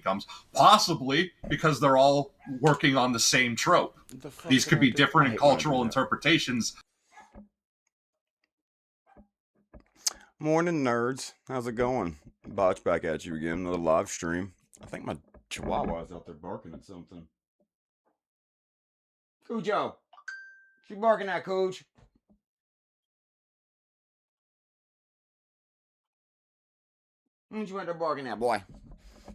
becomes, possibly because they're all working on the same trope. These could be different in cultural interpretations. Morning, nerds. How's it going? Botch back at you again. Another live stream. I think my chihuahua's out there barking at something. Cujo! She barking at Cooch. What you out there barking at, boy?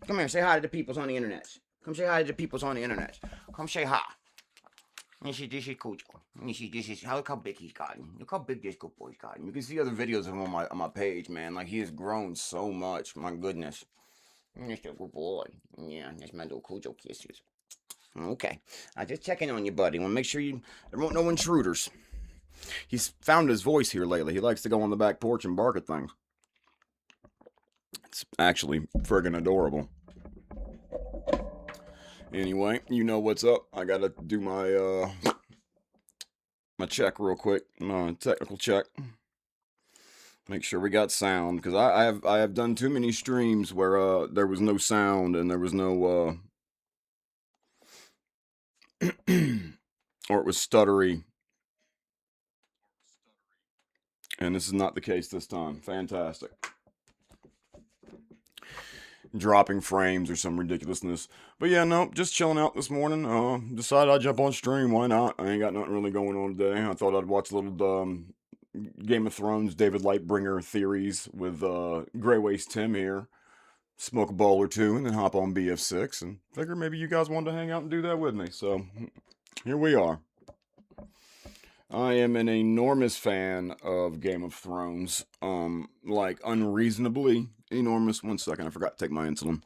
Come here, say hi to the peoples on the internet. Come say hi to the peoples on the internet. Come say hi. This is Cujo. This is look how big he's gotten. Look how big this good boy's gotten. You can see other videos of him on my page, man. Like, he has grown so much. My goodness. Mr. Good boy. Yeah, that's my little Cujo kisses. Okay. I just checking on you, buddy. Want to make sure there won't no intruders. He's found his voice here lately. He likes to go on the back porch and bark at things. It's actually friggin' adorable. Anyway, you know what's up. I gotta do my my check real quick. My technical check. Make sure we got sound, because I have done too many streams where there was no sound and there was no or it was stuttery. And this is not the case this time. Fantastic. Dropping frames or some ridiculousness. But yeah, no, just chilling out this morning. Decided I'd jump on stream. Why not? I ain't got nothing really going on today. I thought I'd watch a little Game of Thrones David Lightbringer theories with Grey Waste Tim here. Smoke a bowl or two and then hop on BF6 and figure maybe you guys wanted to hang out and do that with me. So here we are. I am an enormous fan of Game of Thrones. Like unreasonably enormous. 1 second, I forgot to take my insulin.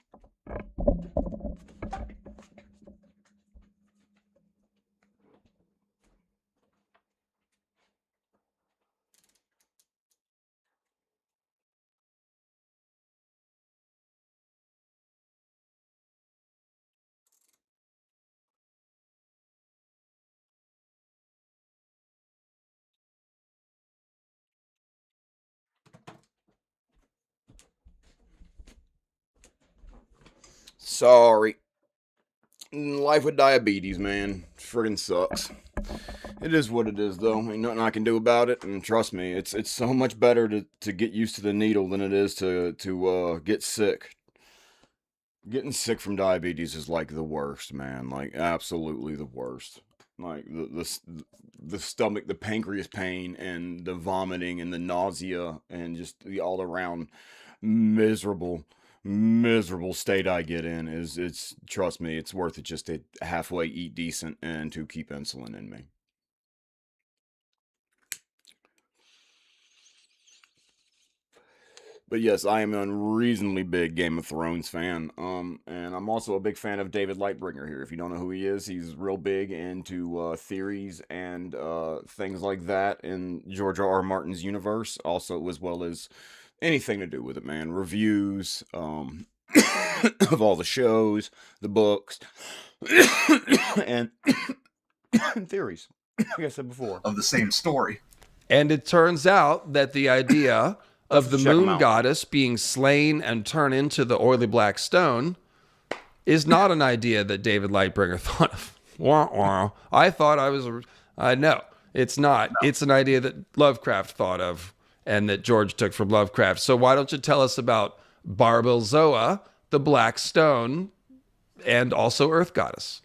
Sorry. Life with diabetes, man. Friggin' sucks. It is what it is, though. Ain't nothing I can do about it, and trust me, it's so much better to get used to the needle than it is to get sick. Getting sick from diabetes is like the worst, man. Like, absolutely the worst. Like the stomach, the pancreas pain, and the vomiting, and the nausea, and just the all around miserable state I get in it's trust me, it's worth it just to halfway eat decent and to keep insulin in me. But yes, I am an unreasonably big Game of Thrones fan. And I'm also a big fan of David Lightbringer here. If you don't know who he is, he's real big into theories and things like that in George R. R. Martin's universe, also as well as anything to do with it, man. Reviews, of all the shows, the books, and theories, like I said before. Of the same story. And it turns out that the idea of the moon goddess being slain and turned into the oily black stone is not an idea that David Lightbringer thought of. Wah, wah. I thought I was... no, it's not. No. It's an idea that Lovecraft thought of and that George took from Lovecraft. So why don't you tell us about Barbilzoa, the black stone, and also Earth Goddess?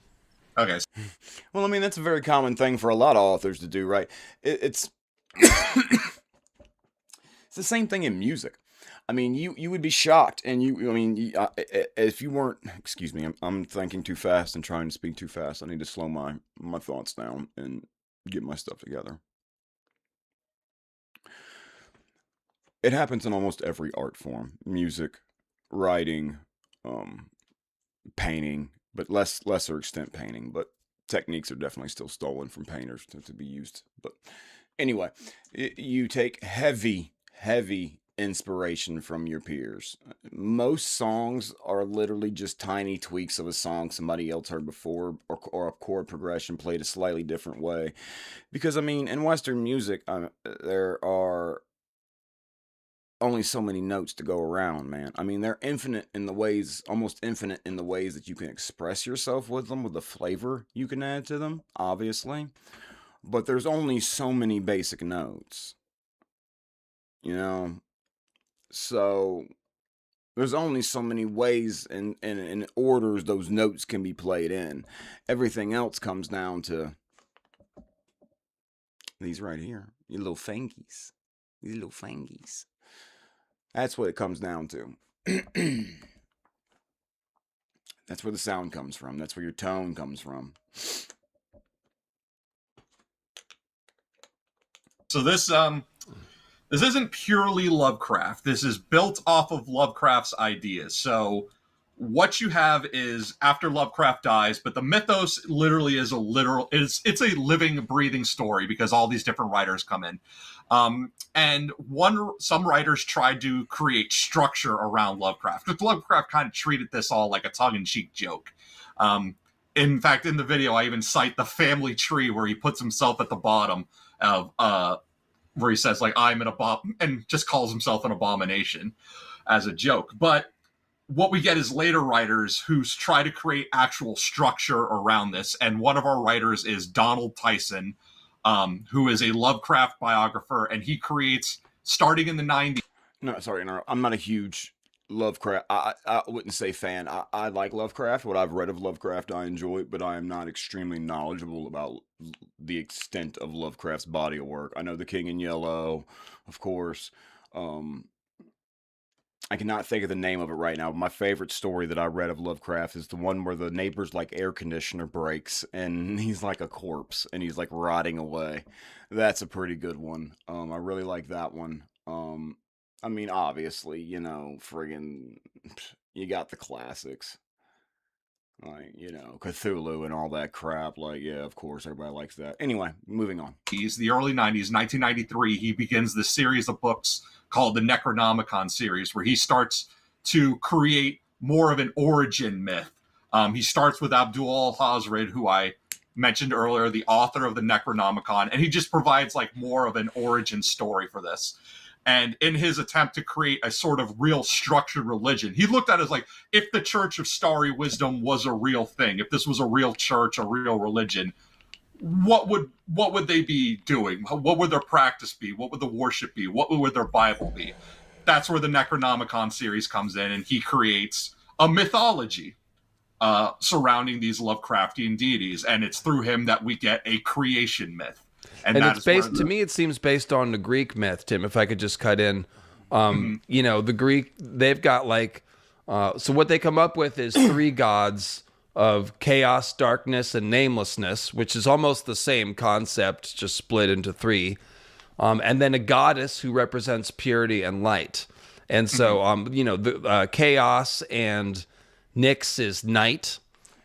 Okay. Well, I mean, that's a very common thing for a lot of authors to do, right? It's it's the same thing in music. I mean, you would be shocked, and if you weren't, excuse me, I'm thinking too fast and trying to speak too fast. I need to slow my thoughts down and get my stuff together. It happens in almost every art form: music, writing, painting, but lesser extent painting. But techniques are definitely still stolen from painters to be used. But anyway, you take heavy inspiration from your peers. Most songs are literally just tiny tweaks of a song somebody else heard before, or a chord progression played a slightly different way. Because, I mean, in Western music, there are only so many notes to go around, man. I mean, they're infinite in the ways, almost infinite in the ways that you can express yourself with them, with the flavor you can add to them, obviously. But there's only so many basic notes, you know? So there's only so many ways and orders those notes can be played in. Everything else comes down to these right here. Your little fingies. These little fingies. That's what it comes down to. That's where the sound comes from. That's where your tone comes from. So this isn't purely Lovecraft. This is built off of Lovecraft's ideas. So what you have is after Lovecraft dies, but the mythos literally is it's a living, breathing story because all these different writers come in. And some writers tried to create structure around Lovecraft. But Lovecraft kind of treated this all like a tongue-in-cheek joke. In fact, in the video, I even cite the family tree where he puts himself at the bottom of where he says, like, I'm an abomination, and just calls himself an abomination as a joke. But what we get is later writers who try to create actual structure around this. And one of our writers is Donald Tyson, who is a Lovecraft biographer, and he creates, starting in the 90s. No, sorry, no, I'm not a huge Lovecraft. I wouldn't say fan. I like Lovecraft. What I've read of Lovecraft, I enjoy, but I am not extremely knowledgeable about the extent of Lovecraft's body of work. I know The King in Yellow, of course. I cannot think of the name of it right now. My favorite story that I read of Lovecraft is the one where the neighbor's like air conditioner breaks and he's like a corpse and he's like rotting away. That's a pretty good one. I really like that one. I mean, obviously, you know, friggin', you got the classics. Like, you know, Cthulhu and all that crap. Like, yeah, of course, everybody likes that. Anyway, moving on. The early 90s, 1993, he begins this series of books called the Necronomicon series, where he starts to create more of an origin myth. He starts with Abdul al-Hazred, who I mentioned earlier, the author of the Necronomicon, and he just provides like more of an origin story for this. And in his attempt to create a sort of real structured religion, he looked at it as like, if the Church of Starry Wisdom was a real thing, if this was a real church, a real religion, what would they be doing? What would their practice be? What would the worship be? What would their Bible be? That's where the Necronomicon series comes in, and he creates a mythology surrounding these Lovecraftian deities, and it's through him that we get a creation myth. And it's based, to me, it seems based on the Greek myth, Tim, if I could just cut in. You know, the Greek, they've got like, so what they come up with is three gods of chaos, darkness, and namelessness, which is almost the same concept, just split into three. And then a goddess who represents purity and light. And so, you know, the chaos and Nyx is night.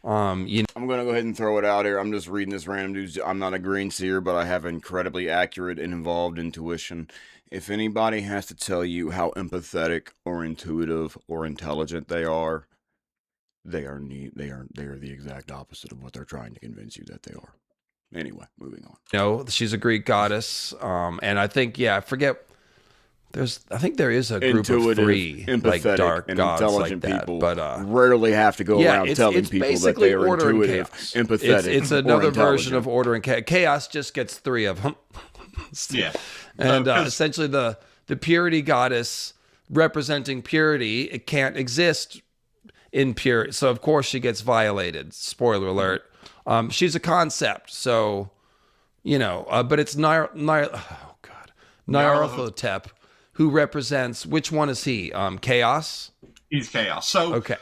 I'm going to go ahead and throw it out here. I'm just reading this random news. I'm not a green seer, but I have incredibly accurate and involved intuition. If anybody has to tell you how empathetic or intuitive or intelligent they are the exact opposite of what they're trying to convince you that they are. Anyway, moving on. No, she's a Greek goddess. And I think, I forget. I think there is a group of three, like dark and gods intelligent like that, people, but rarely have to go around telling people that they are intuitive, empathetic. It's another version of order and chaos. Chaos just gets three of them. Yeah, and essentially the purity goddess representing purity, it can't exist in purity, so of course she gets violated. Spoiler alert. She's a concept, so you know, but it's Nyarlathotep. Who represents, which one is he? Chaos? He's chaos. So okay.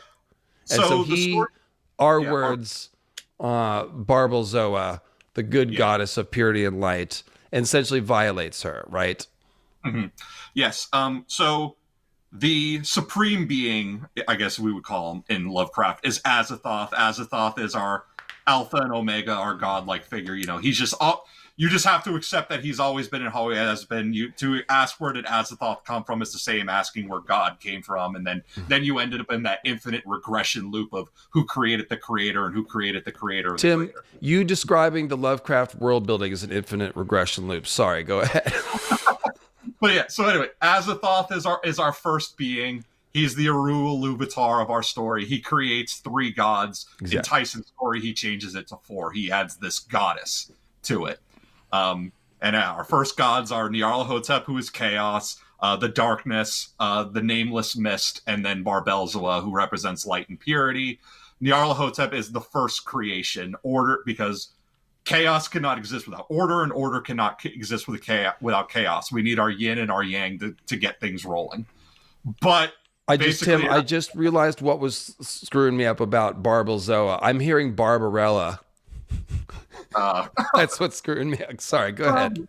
And so he, our words, Barbalzoa, the good goddess of purity and light, essentially violates her, right? Mm-hmm. Yes. So the supreme being, I guess we would call him in Lovecraft, is Azathoth. Azathoth is our alpha and omega, our godlike figure. You know, he's just you just have to accept that he's always been and always has been. To ask where did Azathoth come from is the same asking where God came from, and then you ended up in that infinite regression loop of who created the creator and who created the creator. Tim, the creator. You describing the Lovecraft world building as an infinite regression loop. Sorry, go ahead. But yeah, so anyway, Azathoth is our first being. He's the Eru Iluvatar of our story. He creates 3 gods. Exactly. In Tyson's story, he changes it to 4. He adds this goddess to it. And our first gods are Nyarlathotep, who is chaos, the darkness, the nameless mist, and then Barbelzua, who represents light and purity. Nyarlathotep is the first creation, order, because chaos cannot exist without order, and order cannot exist without chaos. We need our yin and our yang to get things rolling. But I just realized what was screwing me up about Barbelzoa. I'm hearing Barbarella. That's what's screwing me up. Sorry, go ahead.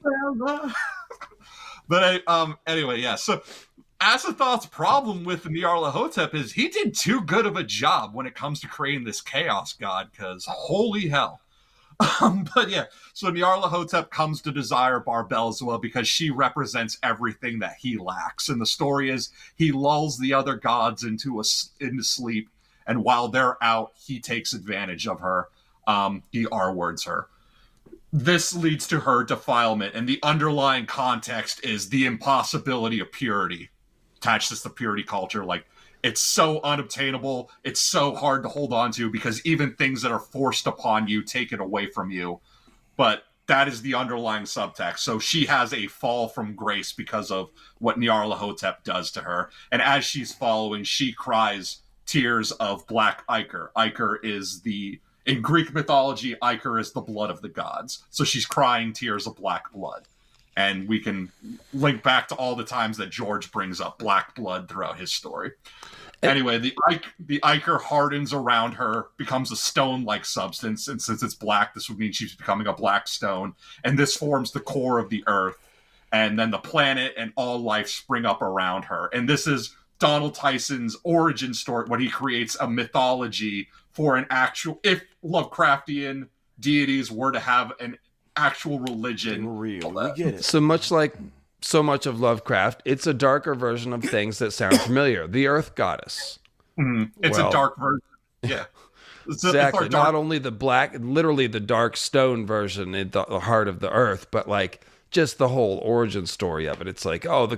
But anyway, yeah. So Azathoth's problem with Nyarlathotep is he did too good of a job when it comes to creating this chaos god, because holy hell. But yeah, so Nyarlathotep comes to desire Barbelzua because she represents everything that he lacks. And the story is he lulls the other gods into sleep, and while they're out, he takes advantage of her. He R-words her. This leads to her defilement, and the underlying context is the impossibility of purity. Attached to the purity culture, like, it's so unobtainable, it's so hard to hold on to, because even things that are forced upon you take it away from you. But that is the underlying subtext. So she has a fall from grace because of what Nyarlathotep does to her. And as she's following, she cries tears of black ichor. Ichor is in Greek mythology, ichor is the blood of the gods. So she's crying tears of black blood. And we can link back to all the times that George brings up black blood throughout his story. Anyway, the ichor hardens around her, becomes a stone-like substance, and since it's black, this would mean she's becoming a black stone, and this forms the core of the earth, and then the planet and all life spring up around her. And this is Donald Tyson's origin story, when he creates a mythology for an actual, if Lovecraftian deities were to have an actual religion. Real. We get it. So much like so much of Lovecraft, it's a darker version of things that sound familiar. The Earth Goddess. It's a dark version. Yeah. Exactly. Not only the black, literally the dark stone version in the heart of the earth, but like just the whole origin story of it. It's like, oh,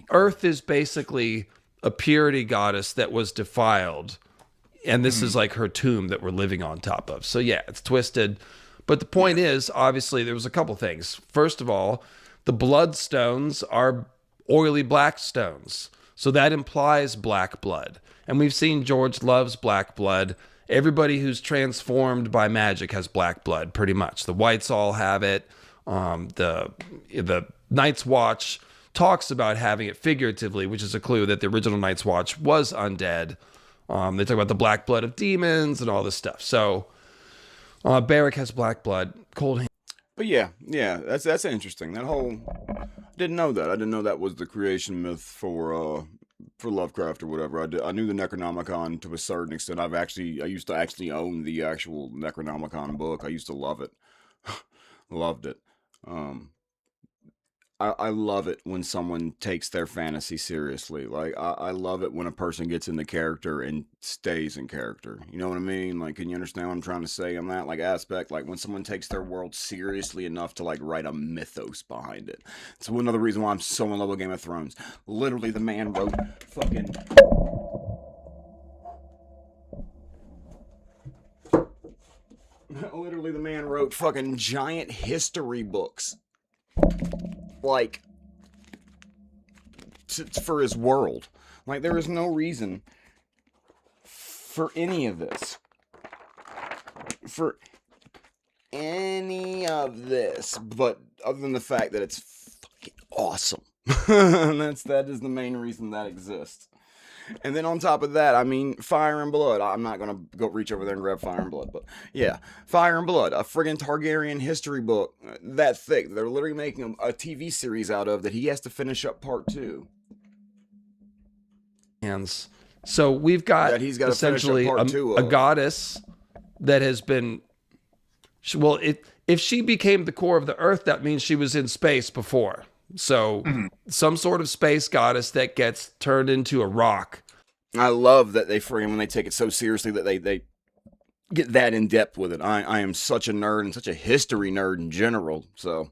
Earth is basically a purity goddess that was defiled. And this is like her tomb that we're living on top of. So yeah, it's twisted. But the point is, obviously, there was a couple things. First of all, the bloodstones are oily black stones. So that implies black blood. And we've seen George loves black blood. Everybody who's transformed by magic has black blood, pretty much. The Whites all have it. The Night's Watch talks about having it figuratively, which is a clue that the original Night's Watch was undead. They talk about the black blood of demons and all this stuff. So Barrick has black blood, cold hand. But yeah, that's interesting. That whole, I didn't know that. I didn't know that was the creation myth for Lovecraft or whatever. I knew the Necronomicon to a certain extent. I used to actually own the actual Necronomicon book. I used to love it, loved it. I love it when someone takes their fantasy seriously. Like, I love it when a person gets into character and stays in character. You know what I mean? Like, can you understand what I'm trying to say on that, like, aspect? Like, when someone takes their world seriously enough to, like, write a mythos behind it. It's another reason why I'm so in love with Game of Thrones. Literally, the man wrote fucking... Literally, the man wrote fucking giant history books. Like, for his world. Like, there is no reason for any of this. For any of this. But other than the fact that it's fucking awesome. That is the main reason that exists. And then on top of that, I mean, Fire and Blood. I'm not going to go reach over there and grab Fire and Blood, but yeah, Fire and Blood, a friggin' Targaryen history book that thick. They're literally making a TV series out of that he has to finish up part 2. So we've got he's got essentially a goddess that has been, well, if she became the core of the earth, that means she was in space before. So some sort of space goddess that gets turned into a rock. I love that they frame when they take it so seriously that they get that in depth with it. I am such a nerd and such a history nerd in general. So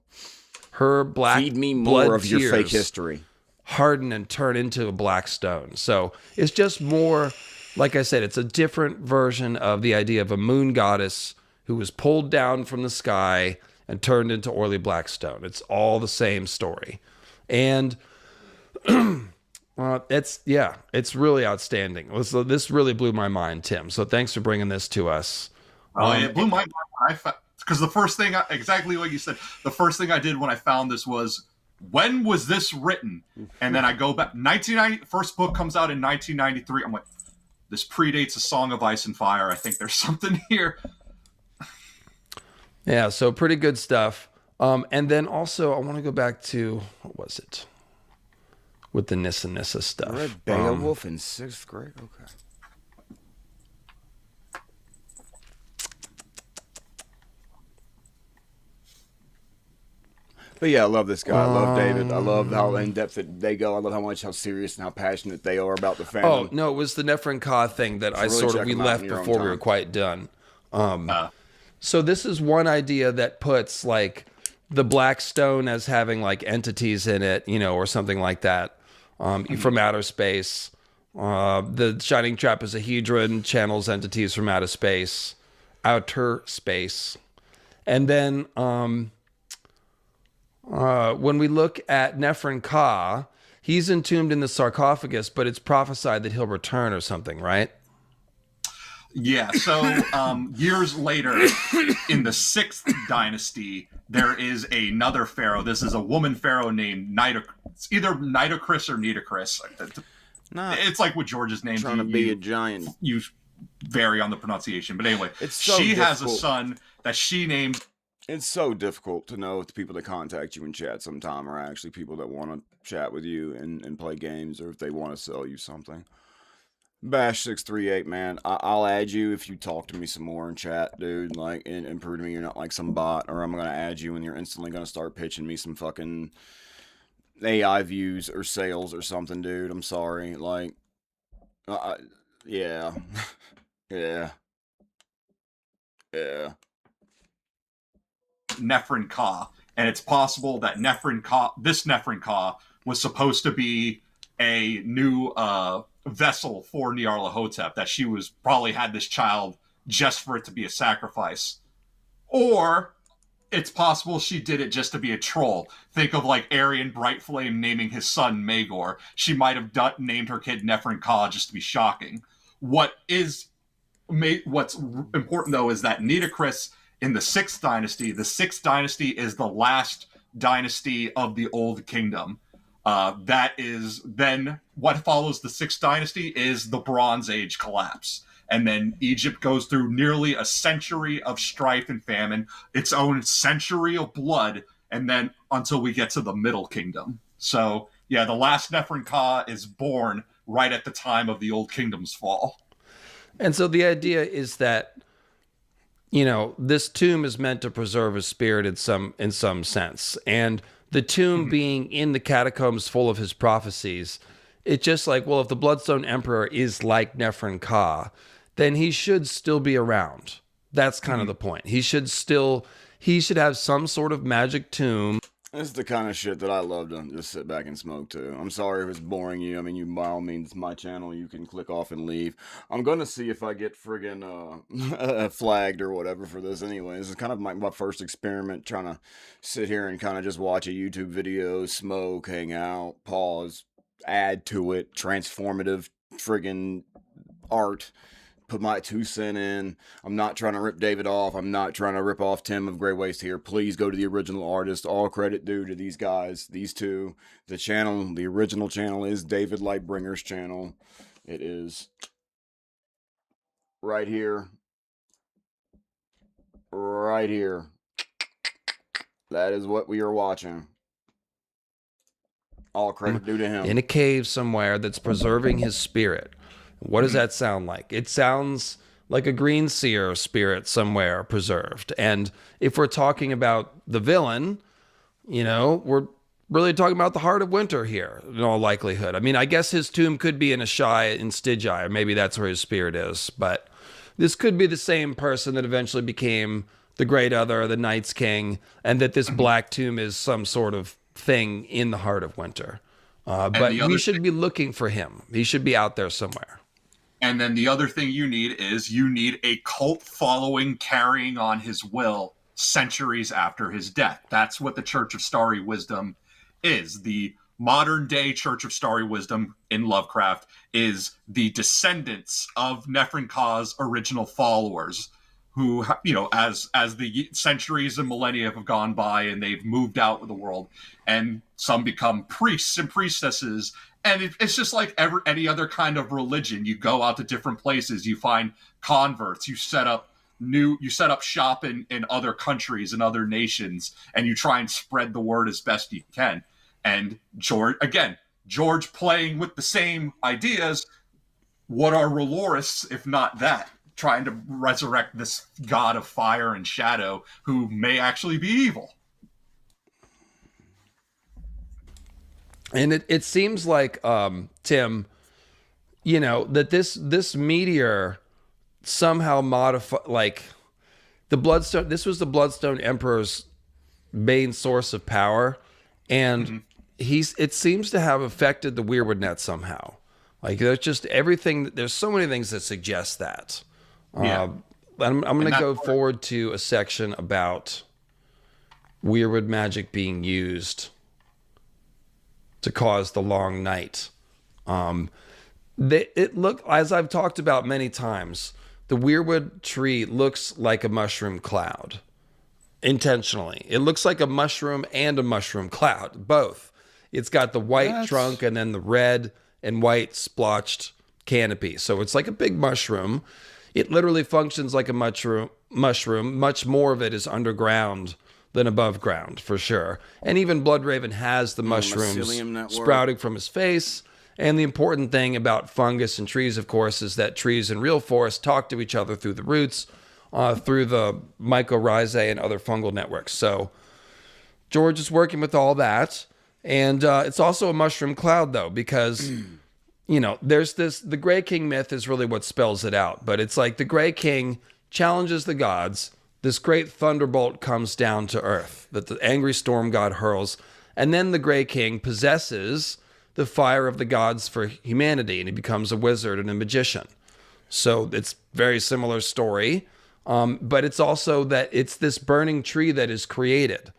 her black Feed me blood more of your fake tears history. harden and turn into a black stone. So it's just more, like I said, it's a different version of the idea of a moon goddess who was pulled down from the sky and turned into oily black stone. It's all the same story. And it's really outstanding. This really blew my mind, Tim. So thanks for bringing this to us. It blew my mind because the first thing, exactly like you said, the first thing I did when I found this was, when was this written? And then I go back, 1990, first book comes out in 1993. I'm like, this predates A Song of Ice and Fire. I think there's something here. Yeah, so pretty good stuff. And then also, I want to go back to, what was it? With the Nissa stuff. I read Beowulf in 6th grade? Okay. But yeah, I love this guy. I love David. I love how in-depth they go. I love how serious and how passionate they are about the fandom. Oh, no, it was the Nefren Ka thing that we left before we were quite done. So this is one idea that puts like the black stone as having like entities in it, or something like that, from outer space. The Shining Trap is a hedron, channels entities from outer space. And then when we look at Nefren Ka, he's entombed in the sarcophagus, but it's prophesied that he'll return or something, right? Yeah, so years later, in the 6th dynasty, there is another pharaoh. This is a woman pharaoh named it's either Nitocris or Nitocris. It's like with George's name. Trying to be a giant. You vary on the pronunciation. But anyway, she has a son that she named... It's so difficult to know if the people that contact you in chat sometime are actually people that want to chat with you and play games, or if they want to sell you something. Bash638, man, I'll add you if you talk to me some more in chat, dude, like, and prove to me you're not like some bot, or I'm gonna add you and you're instantly gonna start pitching me some fucking AI views or sales or something, dude. I'm sorry, like, yeah. Yeah. Nefren Ka, and it's possible that this Nefren Ka was supposed to be a new vessel for Nyarlathotep, that she was probably had this child just for it to be a sacrifice. Or it's possible she did it just to be a troll. Think of like Aryan Brightflame naming his son Magor. She might have named her kid Nefren Ka just to be shocking. What's important though is that Nitocris in the 6th dynasty is the last dynasty of the Old Kingdom. That is then what follows the 6th dynasty is the Bronze Age collapse. And then Egypt goes through nearly a century of strife and famine, its own century of blood, and then until we get to the Middle Kingdom. So, yeah, the last Nefren Ka is born right at the time of the Old Kingdom's fall. And so the idea is that, this tomb is meant to preserve his spirit in some sense. And the tomb being in the catacombs full of his prophecies, it's just like, well, if the Bloodstone Emperor is like Nefren Ka, then he should still be around. That's kind of the point. He should have some sort of magic tomb. This is the kind of shit that I love to just sit back and smoke to. I'm sorry if it's boring you. I mean, you by all means, my channel, you can click off and leave. I'm going to see if I get friggin' flagged or whatever for this anyway. This is kind of my first experiment, trying to sit here and kind of just watch a YouTube video, smoke, hang out, pause, add to it, transformative friggin' art. Put my 2 cents in. I'm not trying to rip David off. I'm not trying to rip off Tim of Grey Waste here. Please go to the original artist. All credit due to these guys, these two. The original channel is David Lightbringer's channel. It is right here. Right here. That is what we are watching. All credit due to him. In a cave somewhere that's preserving his spirit. What does that sound like? It sounds like a green seer spirit somewhere preserved. And if we're talking about the villain, we're really talking about the Heart of Winter here, in all likelihood. I mean, I guess his tomb could be in Ashai in Stygia, or maybe that's where his spirit is. But this could be the same person that eventually became the Great Other, the Night's King, and that this black tomb is some sort of thing in the heart of winter. But we should be looking for him. He should be out there somewhere. And then the other thing you need is you need a cult following carrying on his will centuries after his death. That's what the Church of Starry Wisdom is. The modern day Church of Starry Wisdom in Lovecraft is the descendants of Nephren Ka's original followers, who, you know, as the centuries and millennia have gone by and they've moved out of the world, and some become priests and priestesses. And it's just like any other kind of religion. You go out to different places, you find converts, you set up shop in other countries and other nations, and you try and spread the word as best you can. And George playing with the same ideas. What are Rolorists if not that? Trying to resurrect this god of fire and shadow who may actually be evil. And it seems like, Tim, you know, that this meteor somehow modified, like the Bloodstone. This was the Bloodstone Emperor's main source of power, and it seems to have affected the Weirwood Net somehow. Like there's just everything. There's so many things that suggest that. Yeah. I'm going to go forward to a section about Weirwood magic being used to cause the long night. It look, as I've talked about many times, the Weirwood tree looks like a mushroom cloud. Intentionally, it looks like a mushroom and a mushroom cloud, both. It's got the white trunk and then the red and white splotched canopy. So it's like a big mushroom. It literally functions like a mushroom. Much more of it is underground than above ground, for sure. And even Bloodraven has the mushrooms sprouting from his face. And the important thing about fungus and trees, of course, is that trees in real forests talk to each other through the roots, through the mycorrhizae and other fungal networks. So George is working with all that. And it's also a mushroom cloud, though, because, you know, there's the Grey King myth is really what spells it out. But it's like the Grey King challenges the gods. This great thunderbolt comes down to earth that the angry storm god hurls. And then the Grey King possesses the fire of the gods for humanity, and he becomes a wizard and a magician. So it's very similar story. But it's also that it's this burning tree that is created.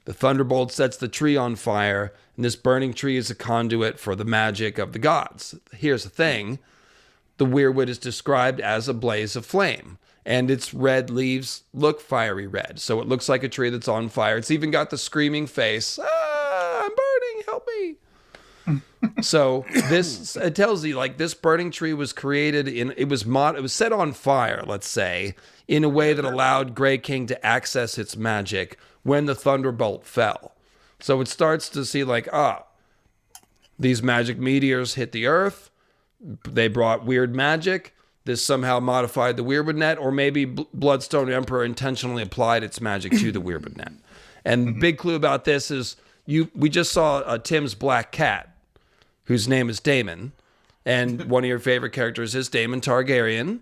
The thunderbolt sets the tree on fire, and this burning tree is a conduit for the magic of the gods. Here's the thing. The Weirwood is described as a blaze of flame, and its red leaves look fiery red. So it looks like a tree that's on fire. It's even got the screaming face. I'm burning, help me. So it tells you, like, this burning tree was created it was set on fire, let's say, in a way that allowed Grey King to access its magic when the thunderbolt fell. So it starts to see like, these magic meteors hit the earth. They brought weird magic. This somehow modified the Weirwood Net, or maybe Bloodstone Emperor intentionally applied its magic to the Weirwood Net. And the big clue about this is we just saw Tim's black cat, whose name is Daemon. And one of your favorite characters is Daemon Targaryen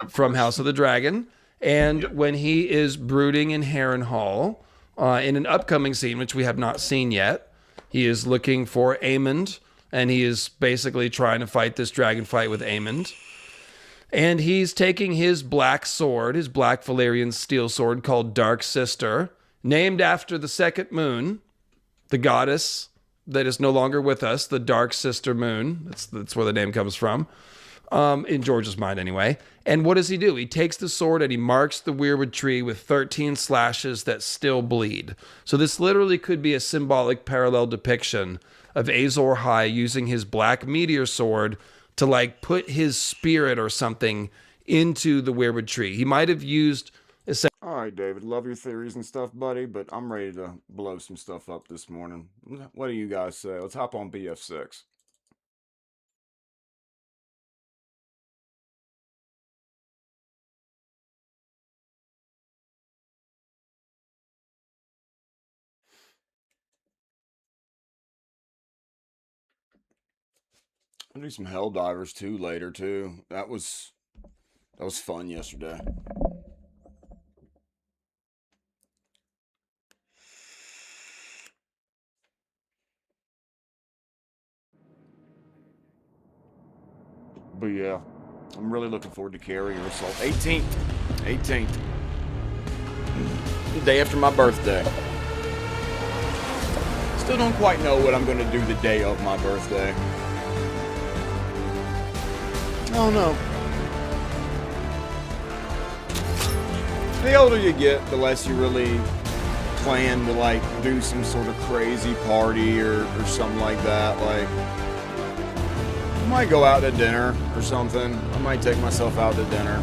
from House of the Dragon. And when he is brooding in Harrenhal, in an upcoming scene, which we have not seen yet, he is looking for Aemond, and he is basically trying to fight this dragon fight with Aemond. And he's taking his black sword, his black Valyrian steel sword called Dark Sister, named after the second moon, the goddess that is no longer with us, the Dark Sister Moon. That's where the name comes from, in George's mind anyway. And what does he do? He takes the sword and he marks the Weirwood tree with 13 slashes that still bleed. So this literally could be a symbolic parallel depiction of Azor Ahai using his black meteor sword to like put his spirit or something into the Weirwood tree. He might have used... All right, David, love your theories and stuff, buddy, but I'm ready to blow some stuff up this morning. What do you guys say? Let's hop on BF6. I'll do some Helldivers too later too. That was fun yesterday. But yeah, I'm really looking forward to carrier assault. 18th. The day after my birthday. Still don't quite know what I'm going to do the day of my birthday. I don't know. The older you get, the less you really plan to like do some sort of crazy party or something like that. Like, I might go out to dinner or something. I might take myself out to dinner.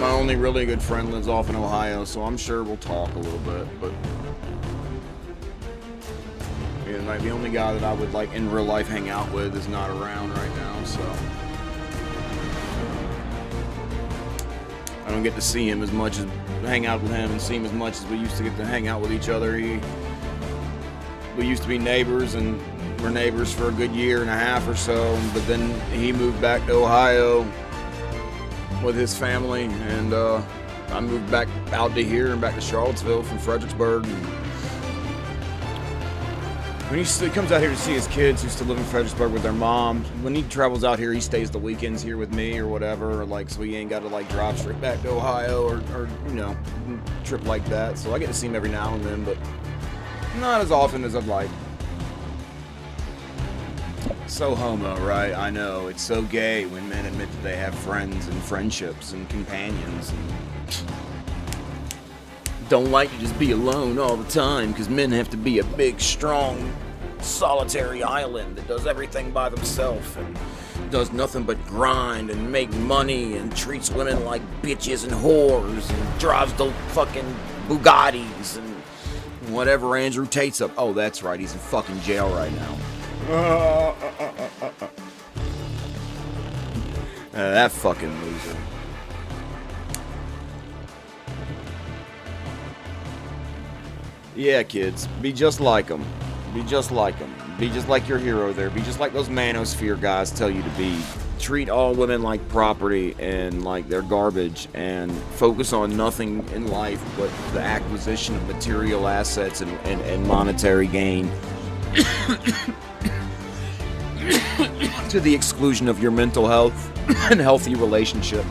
My only really good friend lives off in Ohio, so I'm sure we'll talk a little bit, but yeah, like the only guy that I would like in real life hang out with is not around right now, so I don't get to see him as much as hang out with him and see him as much as we used to get to hang out with each other. We used to be neighbors and we're neighbors for a good year and a half or so, but then he moved back to Ohio with his family, and I moved back out to here and back to Charlottesville from Fredericksburg. And when he comes out here to see his kids who still live in Fredericksburg with their mom, when he travels out here, he stays the weekends here with me or whatever, or like, so he ain't got to like drive straight back to Ohio or you know, trip like that. So I get to see him every now and then, but not as often as I'd like. So homo, right? I know. It's so gay when men admit that they have friends and friendships and companions and don't like to just be alone all the time, because men have to be a big, strong, solitary island that does everything by themselves and does nothing but grind and make money and treats women like bitches and whores and drives the fucking Bugattis and whatever Andrew Tate's up. Oh, that's right. He's in fucking jail right now. That fucking loser. Yeah, kids, be just like them. Be just like them. Be just like your hero there. Be just like those manosphere guys tell you to be. Treat all women like property and like they're garbage, and focus on nothing in life but the acquisition of material assets and monetary gain. To the exclusion of your mental health and healthy relationships.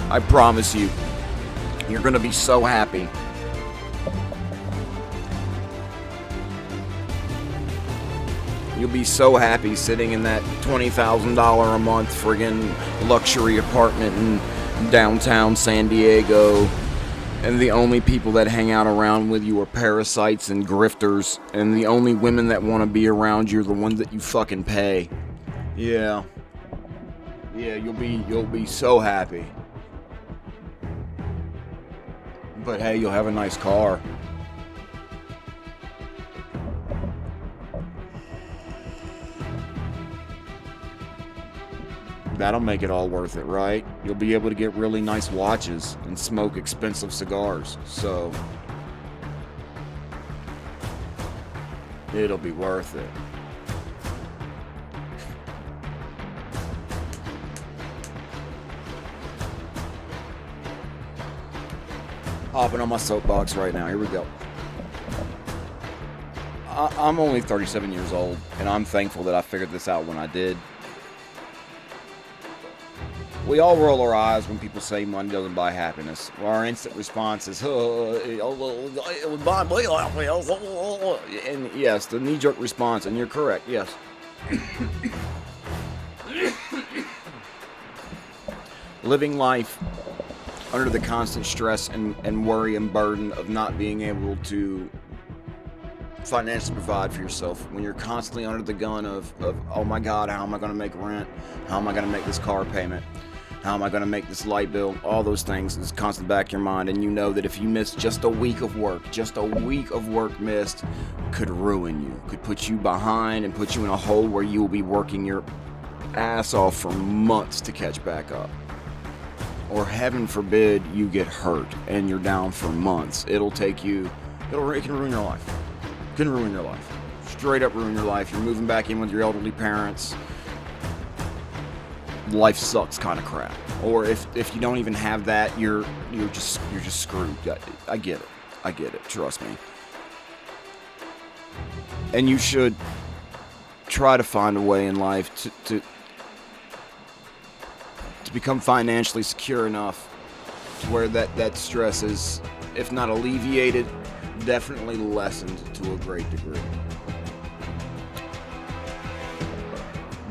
I promise you, you're gonna be so happy. You'll be so happy sitting in that $20,000 a month friggin' luxury apartment in downtown San Diego, and the only people that hang out around with you are parasites and grifters, and the only women that want to be around you are the ones that you fucking pay. Yeah, you'll be so happy. But hey, you'll have a nice car. That'll make it all worth it, right? You'll be able to get really nice watches and smoke expensive cigars, so it'll be worth it. Hopping on my soapbox right now. Here we go. I'm only 37 years old, and I'm thankful that I figured this out when I did. We all roll our eyes when people say money doesn't buy happiness. Well, our instant response is, it would buy me happiness. And yes, the knee-jerk response, and you're correct, yes. Living life under the constant stress and worry and burden of not being able to financially provide for yourself, when you're constantly under the gun of oh my God, how am I going to make rent? How am I going to make this car payment? How am I going to make this light bill? All those things is constant back in your mind, and you know that if you miss just a week of work missed could ruin you, could put you behind and put you in a hole where you will be working your ass off for months to catch back up. Or heaven forbid you get hurt and you're down for months. It can ruin your life. It can ruin your life. Straight up ruin your life. You're moving back in with your elderly parents. Life sucks kind of crap. Or if you don't even have that, you're just screwed. I get it. Trust me. And you should try to find a way in life to become financially secure enough to where that stress is, if not alleviated, definitely lessened to a great degree.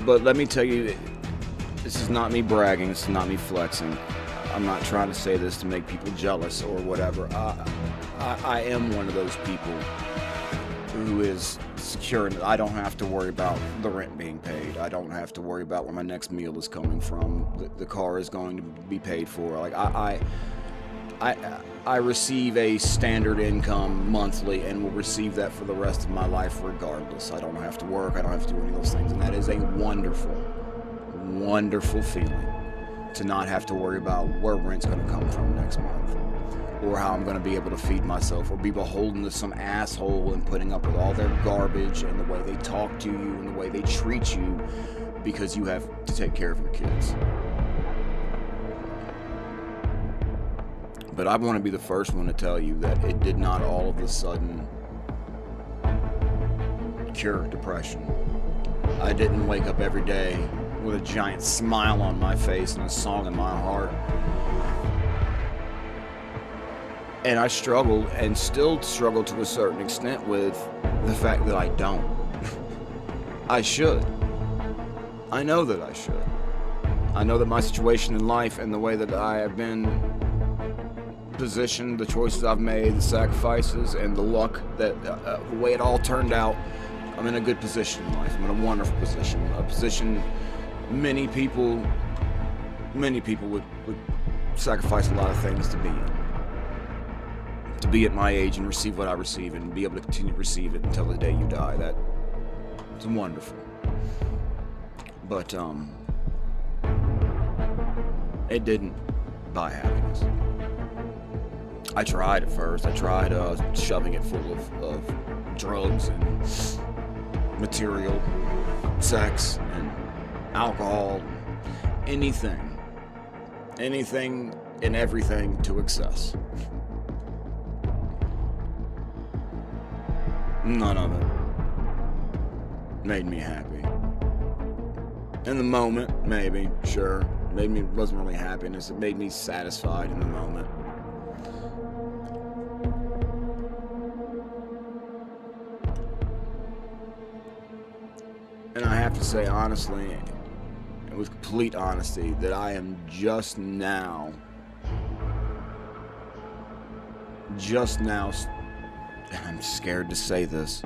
But let me tell you, this is not me bragging, this is not me flexing. I'm not trying to say this to make people jealous or whatever. I am one of those people who is secure, and I don't have to worry about the rent being paid. I don't have to worry about where my next meal is coming from. The car is going to be paid for. Like I receive a standard income monthly and will receive that for the rest of my life regardless. I don't have to work. I don't have to do any of those things, and that is a wonderful, wonderful feeling to not have to worry about where rent's going to come from next month, or how I'm going to be able to feed myself, or be beholden to some asshole and putting up with all their garbage and the way they talk to you and the way they treat you because you have to take care of your kids. But I want to be the first one to tell you that it did not all of a sudden cure depression. I didn't wake up every day with a giant smile on my face and a song in my heart. And I struggled, and still struggle to a certain extent, with the fact that I don't. I should. I know that I should. I know that my situation in life and the way that I have been positioned, the choices I've made, the sacrifices, and the luck that the way it all turned out, I'm in a good position in life. I'm in a wonderful position. A position many people would sacrifice a lot of things to be in. To be at my age and receive what I receive and be able to continue to receive it until the day you die. It's wonderful. But it didn't buy happiness. I tried at first. I tried shoving it full of drugs and material, sex and alcohol, anything and everything to excess. None of it made me happy. In the moment, maybe, sure. It wasn't really happiness. It made me satisfied in the moment. And I have to say honestly, and with complete honesty, that I am just now, I'm scared to say this,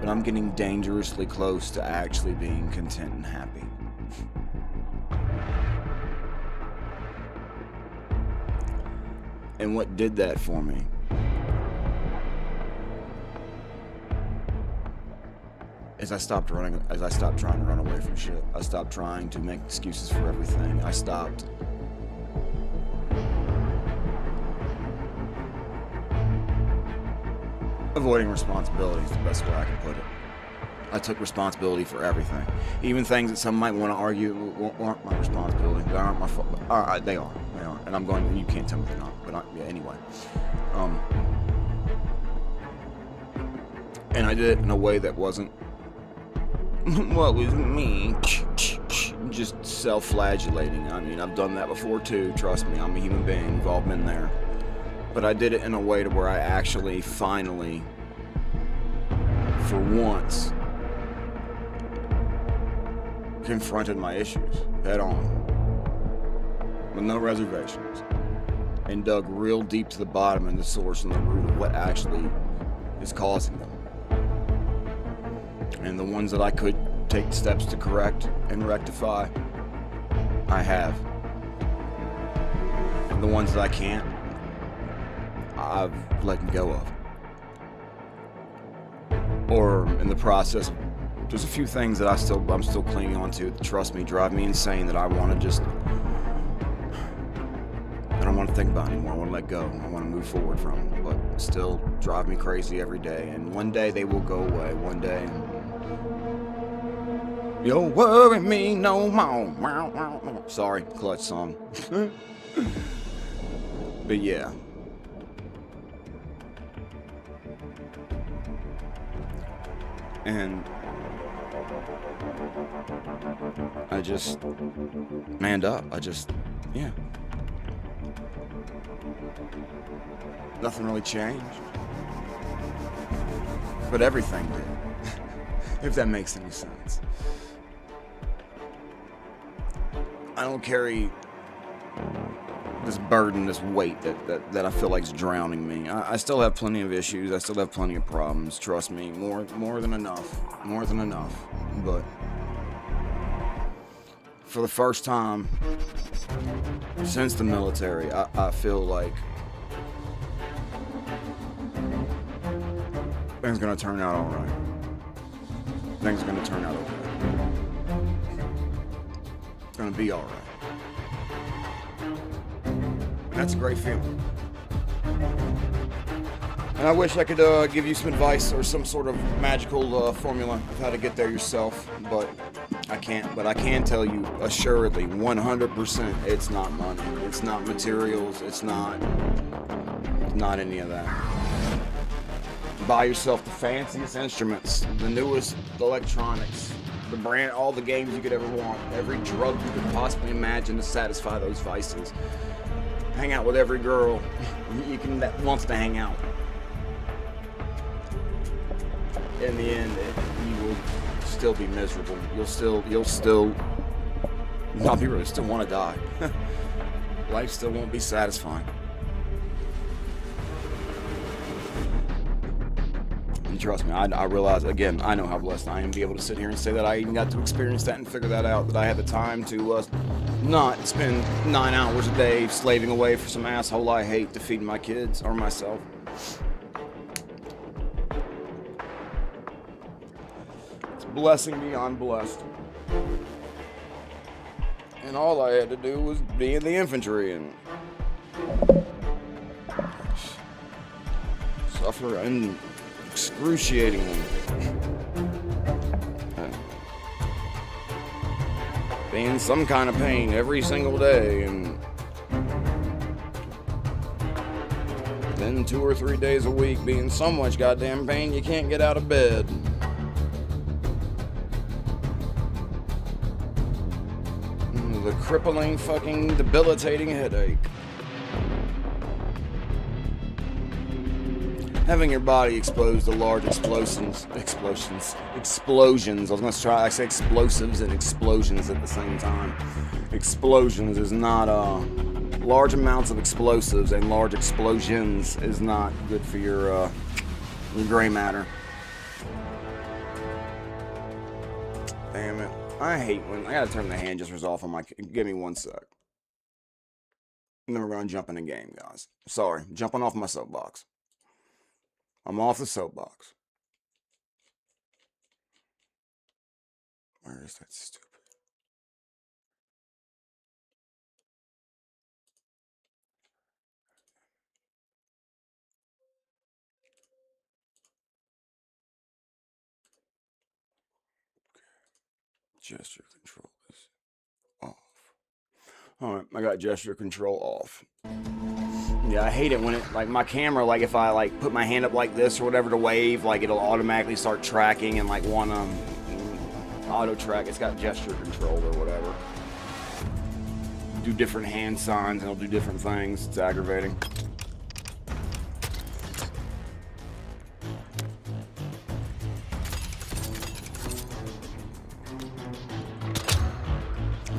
but I'm getting dangerously close to actually being content and happy. And what did that for me? As I stopped trying to run away from shit. I stopped trying to make excuses for everything. I stopped avoiding responsibility is the best way I can put it. I took responsibility for everything. Even things that some might want to argue aren't my responsibility. They aren't my fault. They are. And I'm going, you can't tell me they're not. But yeah, anyway. And I did it in a way that wasn't, what was me? Just self-flagellating. I mean, I've done that before too. Trust me, I'm a human being. We've all been there. But I did it in a way to where I actually, finally, for once, confronted my issues head on, with no reservations, and dug real deep to the bottom and the source and the root of what actually is causing them. And the ones that I could take steps to correct and rectify, I have. And the ones that I can't, I've let go of. Or in the process, there's a few things that I'm still clinging on to that, trust me, drive me insane, that I don't want to think about anymore. I want to let go. I want to move forward from, but still drive me crazy every day. And one day they will go away. One day, you'll worry me no more. Sorry, clutch song. But yeah. And I just manned up. Yeah. Nothing really changed. But everything did. If that makes any sense. I don't carry this burden, this weight that I feel like is drowning me. I still have plenty of issues. I still have plenty of problems. Trust me, more than enough. More than enough. But for the first time since the military, I feel like things are gonna turn out all right. Things are gonna turn out okay. It's gonna be all right. And that's a great feeling. And I wish I could give you some advice or some sort of magical formula of how to get there yourself, but I can't. But I can tell you assuredly, 100%, it's not money. It's not materials. It's not any of that. Buy yourself the fanciest instruments, the newest electronics, the brand, all the games you could ever want, every drug you could possibly imagine to satisfy those vices. Hang out with every girl that wants to hang out. In the end, you will still be miserable. You'll still not be really, still want to die. Life still won't be satisfying. And trust me, I realize, again, I know how blessed I am to be able to sit here and say that I even got to experience that and figure that out, that I had the time to not spend 9 hours a day slaving away for some asshole I hate to feed my kids or myself. It's a blessing beyond blessed. And all I had to do was be in the infantry and suffer and excruciatingly. Be in some kind of pain every single day, and then 2 or 3 days a week be in so much goddamn pain you can't get out of bed. The crippling, fucking debilitating headache. Having your body exposed to large explosions. I was gonna try, I say explosives and explosions at the same time. Explosions is not, large amounts of explosives and large explosions is not good for your gray matter. Damn it. I hate when, I gotta turn the hand gestures off on my, give me 1 sec. And then we're gonna jump in the game, guys. Sorry, jumping off my soapbox. I'm off the soapbox. Where is that stupid? Gesture control is off. Alright, I got gesture control off. Yeah, I hate it when it, like, my camera, like, if I, like, put my hand up like this or whatever to wave, like, it'll automatically start tracking and, like, auto track. It's got gesture control or whatever. Do different hand signs and it'll do different things. It's aggravating.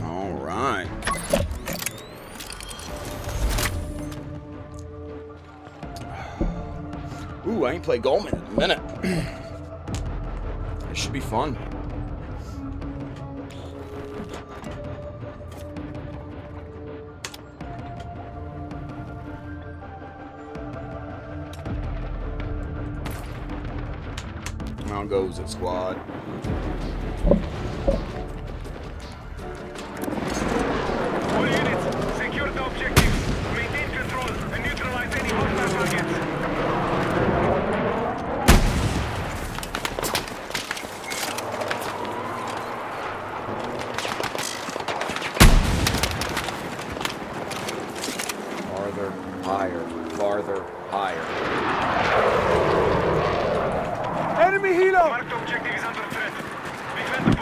All right. Ooh, I ain't played Goldman in a minute. It should be fun. How goes it, squad? All units, secure the objectives. Maintain control and neutralize any hostile targets. Farther, higher, farther, higher. Enemy helo! Marked objective is under threat. Defend the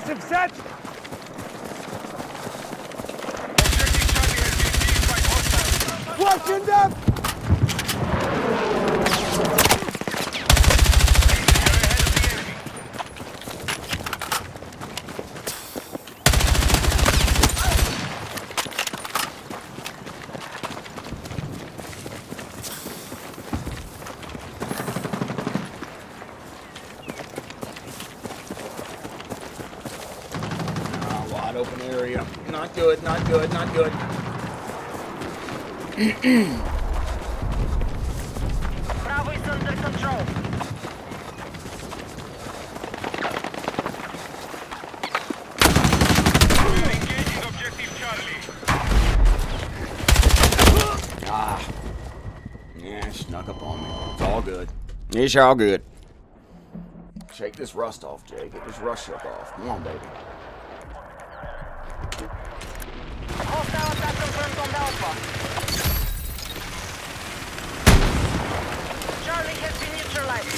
Defensive set! Objective Charlie has been seized by hostiles. Watching them! You're ahead of the enemy. Wide open area. Not good, not good, not good. Bravo is under control. We're engaging Objective Charlie. Yeah, snuck up on me. It's all good. It's all good. Shake this rust off, Jay. Get this rust shook off. Come on, baby. Hostile attack confirmed on the Alpha. Charlie has been neutralized.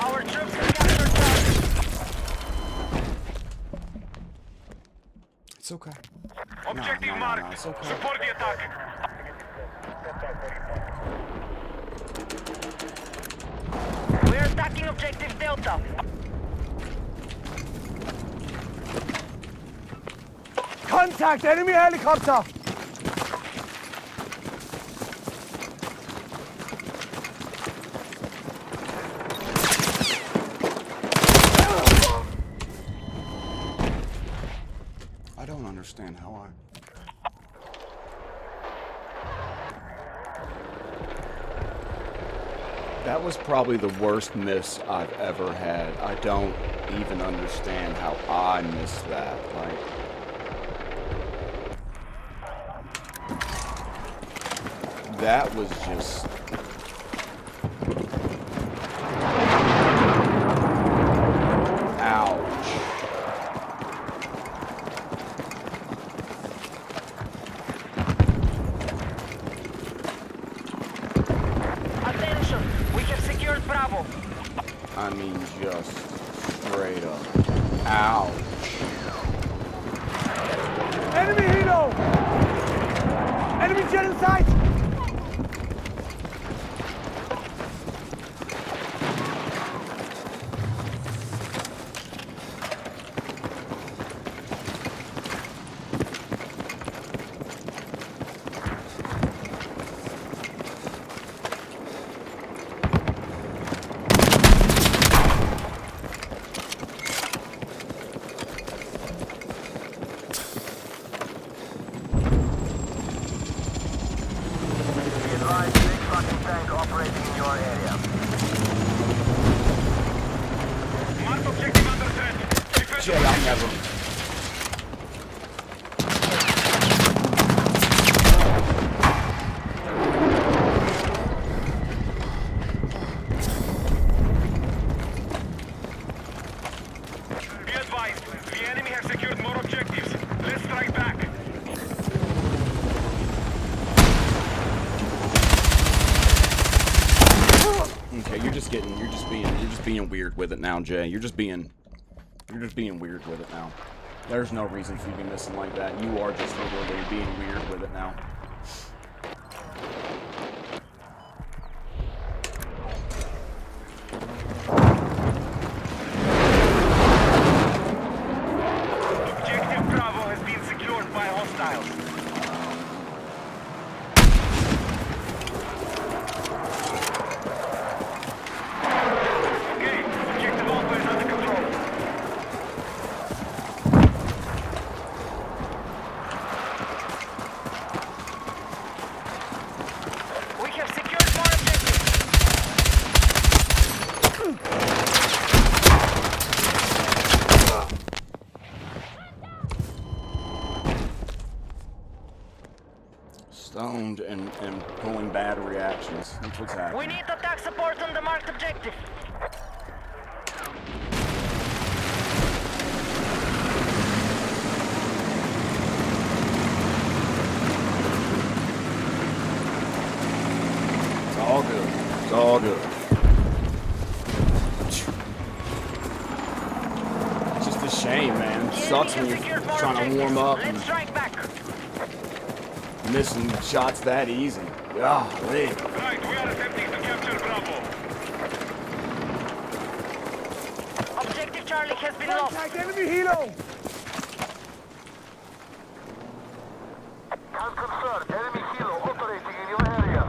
Our troops have captured Charlie. It's okay. Objective no, marked. it's okay. Support the attack. We're attacking Objective Delta. Contact enemy helicopter! I don't understand how I... That was probably the worst miss I've ever had. I don't even understand how I missed that. Like... That was just... Ouch. Attention, we have secured Bravo. I mean, just straight up. Ouch. Enemy helo! Enemy jet in sight! Mark objective under threat. Defend Jay, I'll never... Be advised, the enemy has secured more objectives. Let's strike back. Okay, you're just being weird with it now, Jay. You're just being weird with it now. There's no reason for you to be missing like that. You are just literally being weird with it now. Objective Bravo has been secured by hostiles. Okay, objective Alpha is under control. We have secured more objectives. Stoned and pulling bad reactions. That's what's happening. We need attack support on the marked objective. all good. It's all good. It's just a shame, man. It sucks when you're trying to warm up and Let's strike back. missing shots that easy. Golly. Right, we are attempting to capture Bravo. Objective Charlie has been lost. Contact enemy helo. Can confirm enemy helo operating in your area.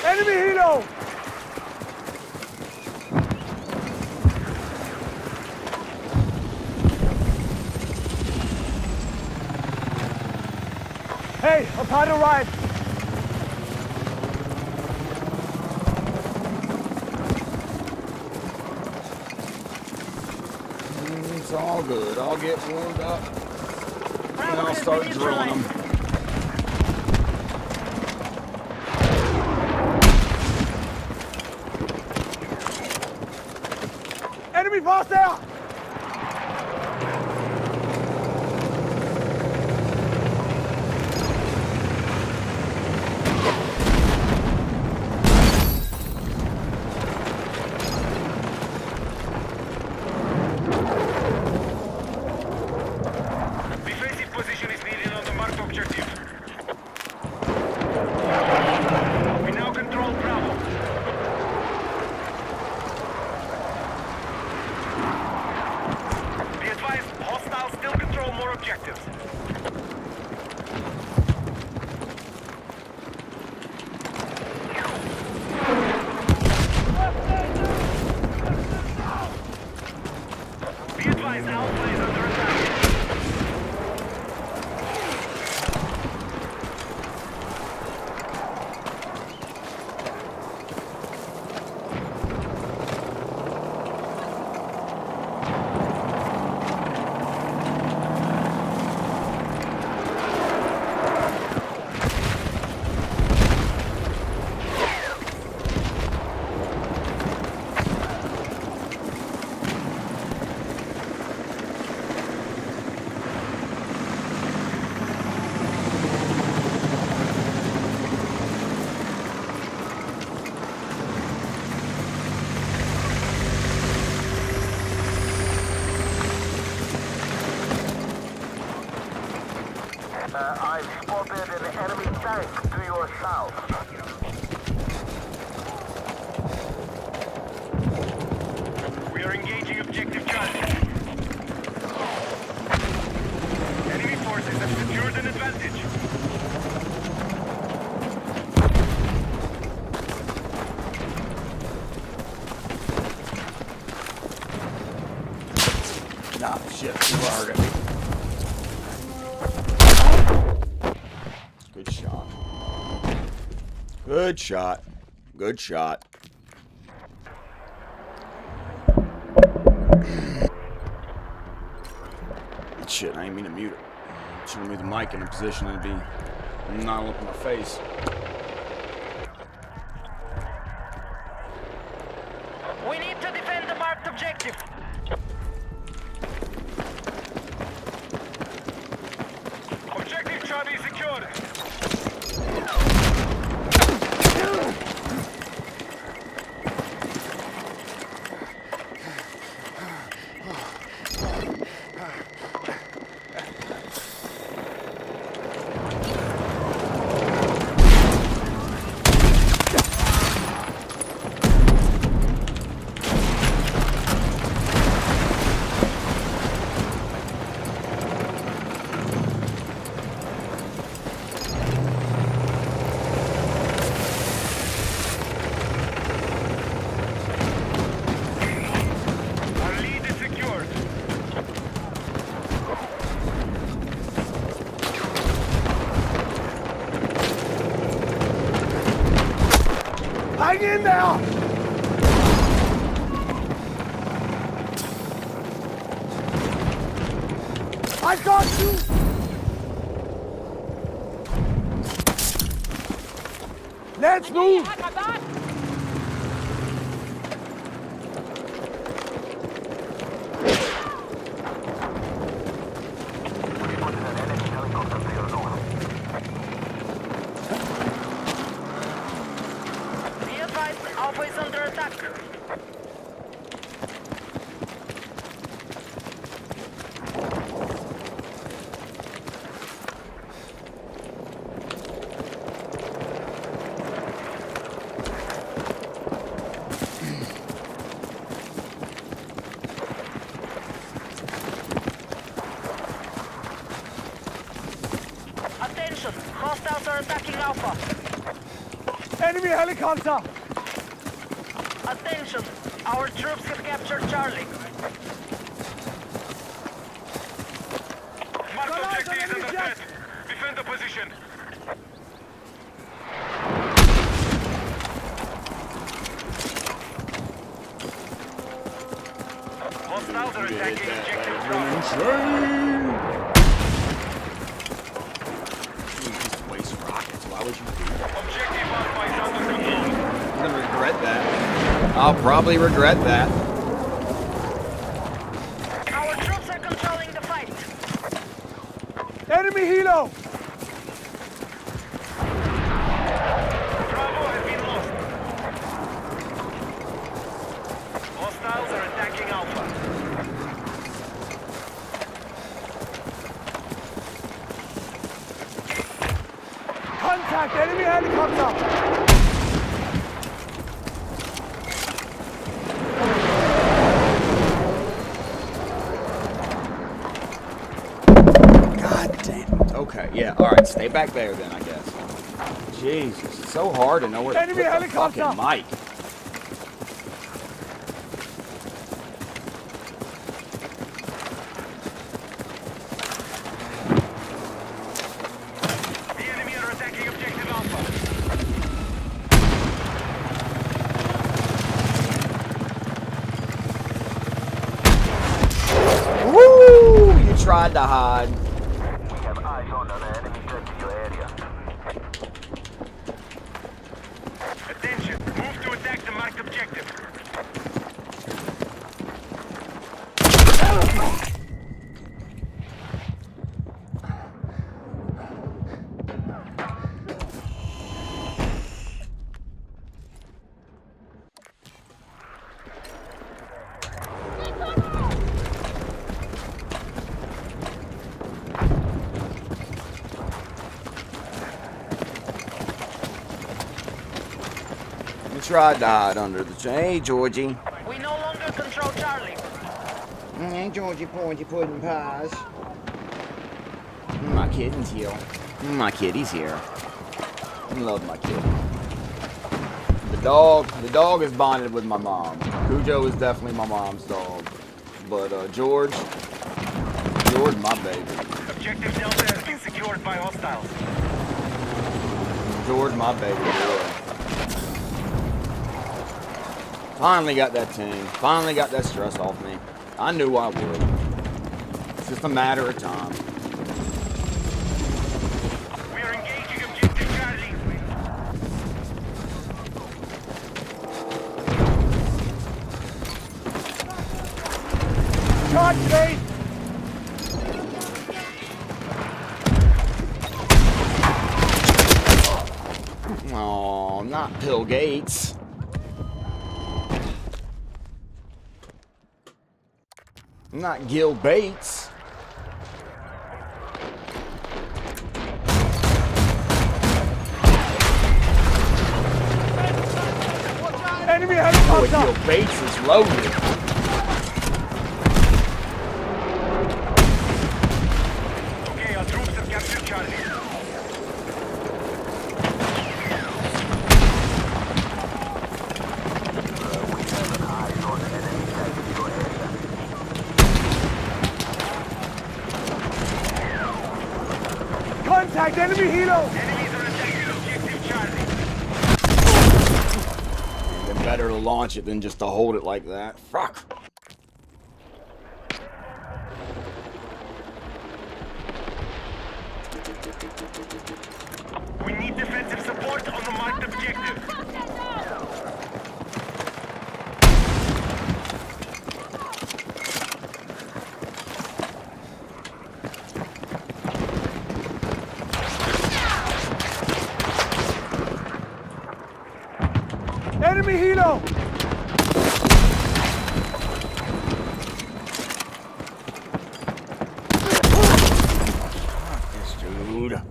Enemy helo. Hey, upon arrive. It's all good. I'll get warmed up and Bravo I'll has start been drilling them. neutralized. Enemy fast there. Defensive position is needed on the marked objective. We now control Bravo. Be advised, hostiles still control more objectives. Be advised, Alpha is under attack. I've spotted an enemy tank to your south. We are engaging objective Charlie. Enemy forces have secured an advantage. Nah, shit, too hard. Good shot. Good shot. Good shot. Shit, I didn't mean to mute it. Should have moved the mic in a position to be not looking at my face. We need to defend the marked objective. Objective Charlie secured. Our lead is secured. Hang in there. I got you. Let's move. are attacking Alpha. Enemy helicopter! Attention! Our troops have captured Charlie. Marked objective is under threat. Defend the position. Hostiles are attacking objective Bravo. Just waste rockets. Why would you do that? Objective Alpha is under control. I'm gonna regret that. I'll probably regret that. Our troops are controlling the fight. Enemy helo! Bravo has been lost. Hostiles are attacking Alpha. Contact enemy helicopter! God damn it. Okay, yeah, alright, stay back there then, I guess. Jesus, it's so hard to know where to Enemy put the helicopter! fucking mic. The enemy are attacking objective Alpha. Woo! You tried to hide. We have eyes on an enemy threat to your area. Attention, move to attack the marked objective. You tried to hide under the chain. Hey, Georgie. We no longer control Charlie. Hey, Georgie, Porgy, pudding pies. My kitten's here. My kitty's here. I love my kitty. The dog is bonded with my mom. Cujo is definitely my mom's dog. But George, my baby. Objective Delta has been secured by hostiles. George, my baby boy. Finally got that ting. Finally got that stress off me. I knew I would. It's just a matter of time. We are engaging objective Charlie. Charge me! Oh, not Bill Gates. Not Gil Bates. Enemy Boy, helicopter! Gil Bates is loaded. Okay, our troops have captured Charlie. Contact enemy helo! Enemies are attacking objective Charlie. Then better to launch it than just to hold it like that. Fuck. We need defensive support on the marked objective. Enemy helo! This dude.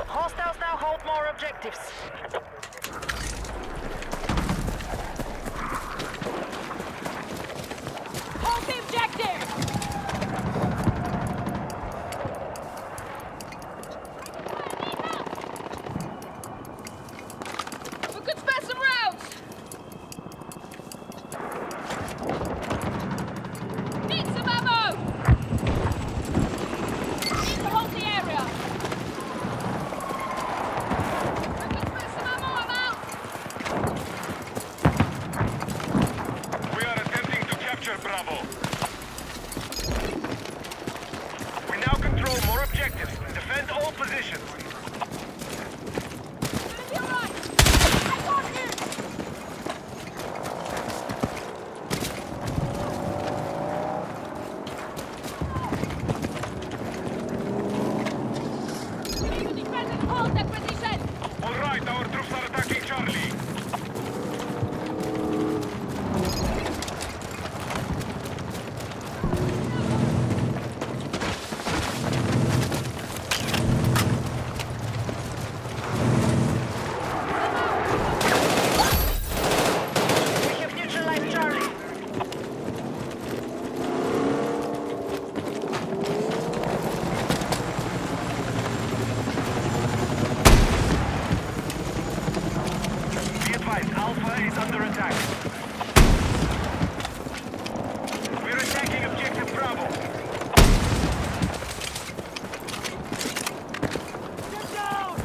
Hostiles now hold more objectives. advised, our troops are attacking Charlie. We have neutralized Charlie. Be advised, Alpha is under attack. We're attacking objective Bravo. Get down!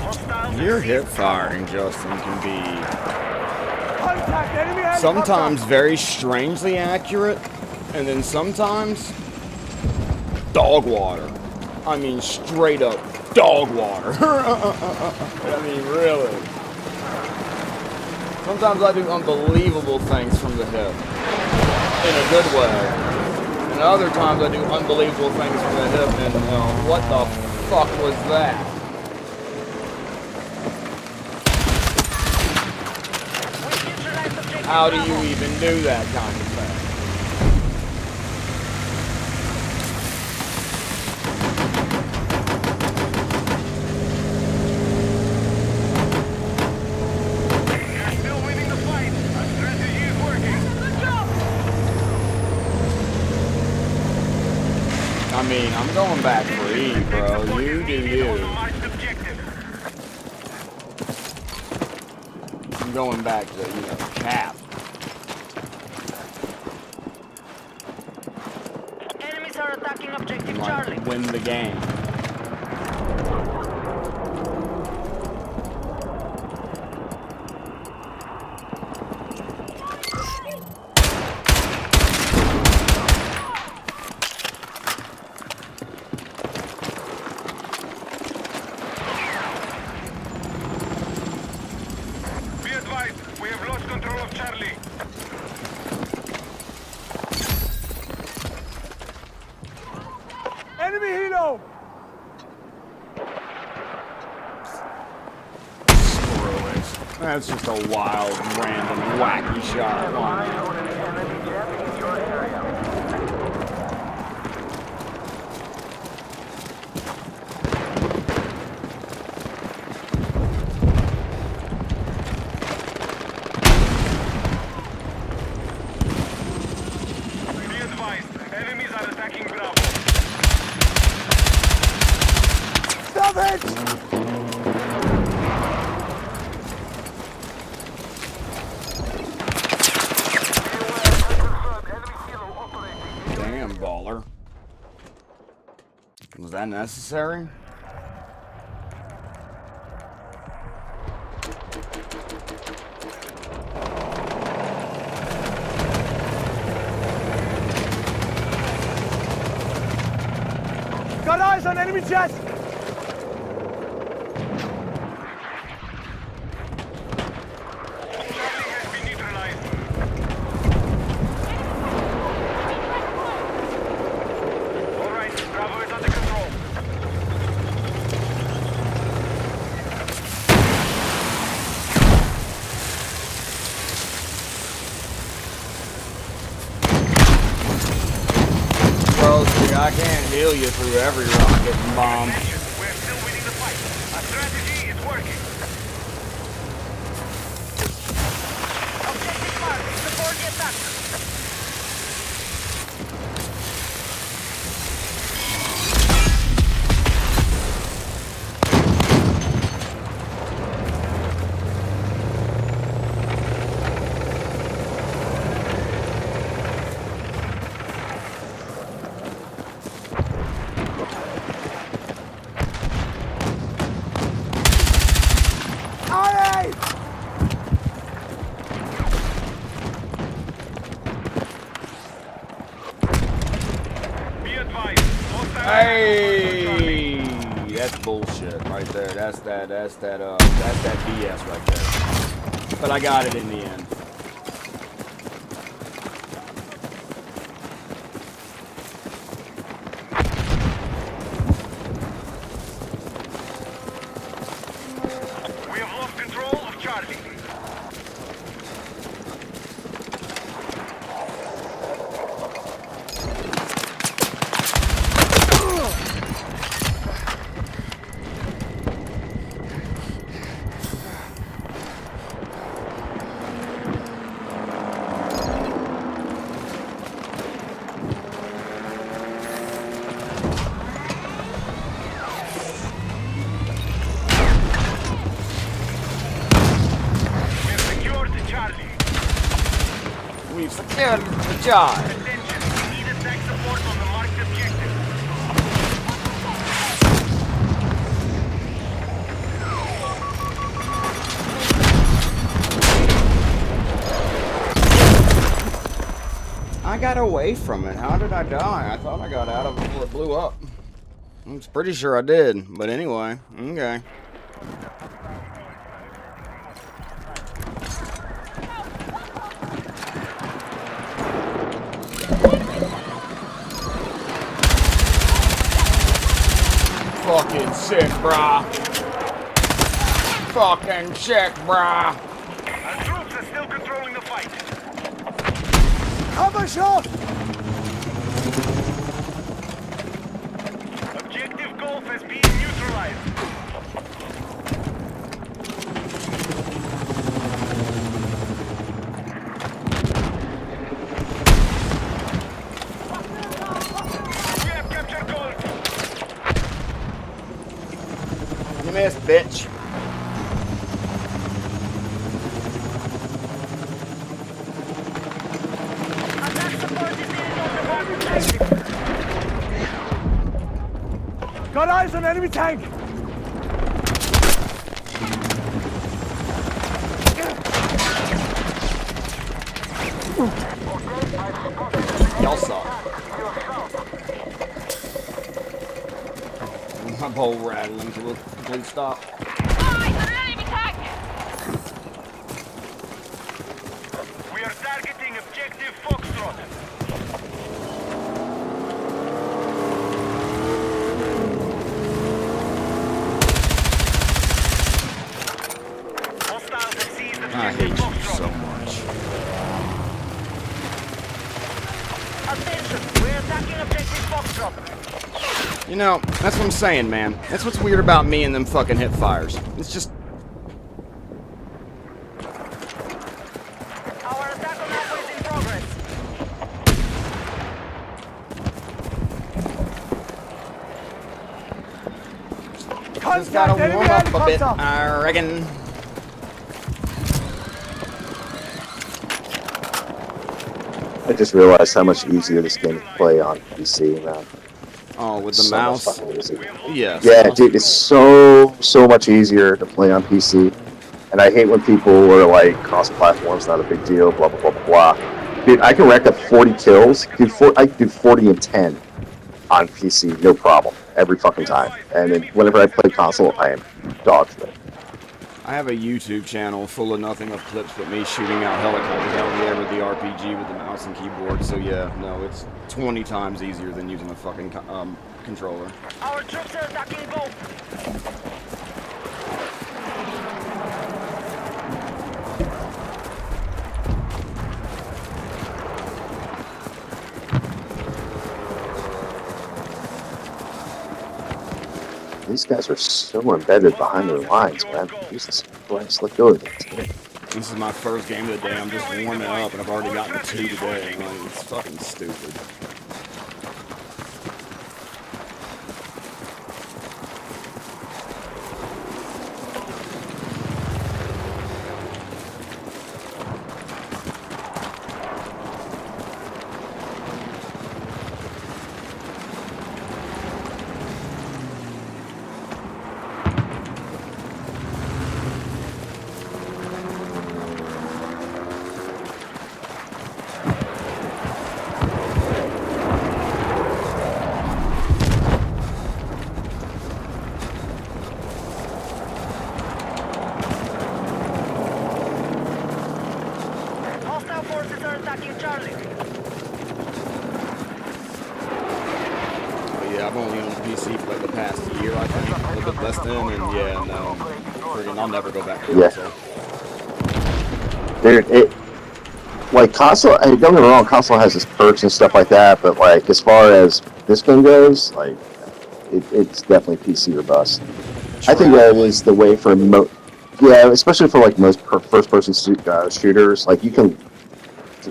Hostiles Your hip received firing, Justin, can be Contact enemy helicopter. sometimes very strangely accurate, and then sometimes dog water. I mean, straight up dog water. I mean, really. Sometimes I do unbelievable things from the hip in a good way, and other times I do unbelievable things from the hip, and what the fuck was that? We neutralized objective How do Bravo. you even do that kind of thing? You're still winning the fight. Our strategy is working. Good job! I mean, I'm going back for E, bro. You do you. Marked objective. I'm going back to, cap. Enemies are attacking objective Like, Charlie. win the game. Be advised, we have lost control of Charlie. Enemy helo. Screw it. That's just a wild, random, wacky shot. Eyes on an enemy jet in your area. Be advised, enemies are attacking Bravo. Stop it. Confirmed enemy helo operating. Damn, baller. Was that necessary? Got eyes on enemy jet. Charlie has been neutralized. All right, Bravo is under control. Bro, see, I can't heal you through every rocket and bomb. Attention, we're still winning the fight. Our strategy is working. Objective marked. Support the attack. Ali! Be advised, hostile Hey, that's bullshit right there. That's that BS right there. But I got it in the end. jive. Attention, we need attack support on the marked objective. I got away from it. How did I die? I thought I got out of it before it blew up. I'm pretty sure I did. But anyway, okay. Fucking sick, brah. Fucking sick, brah. Our troops are still controlling the fight. Cover shot! Objective Golf has been neutralized. We have captured Golf. You missed, bitch. Attack support is needed on the marked objective. Got eyes on enemy tank! Y'all suck. My bowl rattling to a complete stop. Eyes on enemy tank! We are targeting objective Foxtrot. Hostiles have seized I hate objective you Foxtrot. so much. Attention, we're attacking objective Foxtrot. You know, that's what I'm saying, man. That's what's weird about me and them fucking hip fires. It's just... Our attack on Alpha is in progress. Just gotta Contact warm enemy up a bit, helicopter! I reckon. I just realized how much easier this game to play on PC, man. Oh, with the So much mouse? fucking easier. Yes. Yeah, dude, it's so much easier to play on PC. And I hate when people are like, cross-platform's not a big deal, blah, blah, blah, blah, blah. Dude, I can rack up 40 kills. I can do 40 and 10 on PC, no problem, every fucking time. And then whenever I play console, I am dog shit. I have a YouTube channel full of nothing but clips with me shooting out helicopters out in the air with the RPG with the mouse and keyboard. So yeah, no, it's 20 times easier than using a fucking controller. Our troops are attacking Golf. These guys are so embedded behind their lines, man. Jesus Christ, let go of it. This is my first game of the day. I'm just warming up, and I've already gotten 2 today. Like, it's fucking stupid. Hostile forces are attacking Charlie. But yeah, I've only owned PC for like the past year, I think, a little bit less than, and yeah, no, friggin' I'll never go back to Yeah. console. Dude, like console, hey, don't get me wrong, console has its perks and stuff like that, but like as far as this game goes, like it's definitely PC or bust. I think that is the way for yeah, especially for like most first-person shooters. Like you can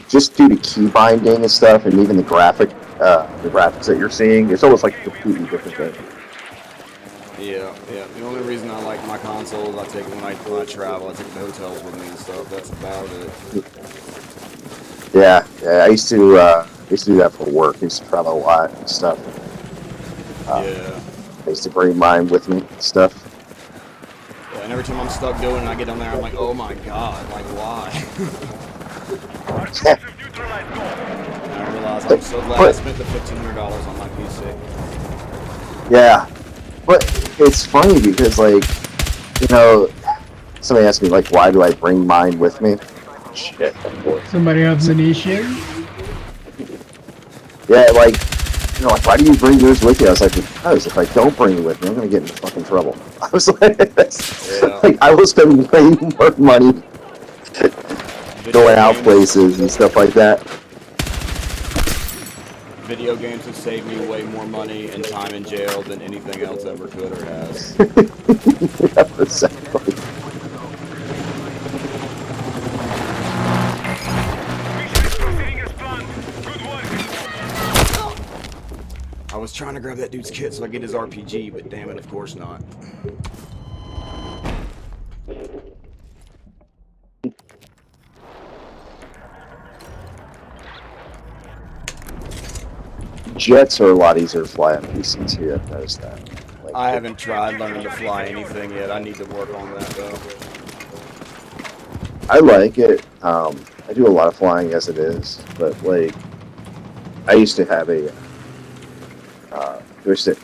just due to key binding and stuff, and even the graphics that you're seeing, it's almost like a completely different thing. Yeah. The only reason I like my console is I take it when I travel. I take it to hotels with me and stuff. That's about it. Yeah, I used to do that for work. I used to travel a lot and stuff. Yeah. I used to bring mine with me and stuff. Yeah, and every time I'm stuck doing it and I get on there, I'm like, oh my god, like why? Our troops have neutralized goal. And I realize I'm so glad I spent the $1,500 on my PC. Yeah, but it's funny because like, you know, somebody asked me like, why do I bring mine with me? Shit, of course. Somebody else an issue? Yeah, like, you know, like, why do you bring yours with you? I was like, because if I don't bring it with me, I'm gonna get in fucking trouble. I was like, like I will spend way more money going out places and stuff like that. Video games have saved me way more money and time in jail than anything else ever could or has. Yeah, exactly. Mission is proceeding as planned. Good work. I was trying to grab that dude's kit so I get his RPG, but damn it, of course not. Jets are a lot easier to fly on PC too. I've noticed that. Like, I haven't tried learning to fly anything yet. I need to work on that though. I like it. I do a lot of flying as it is, but like, I used to have a joystick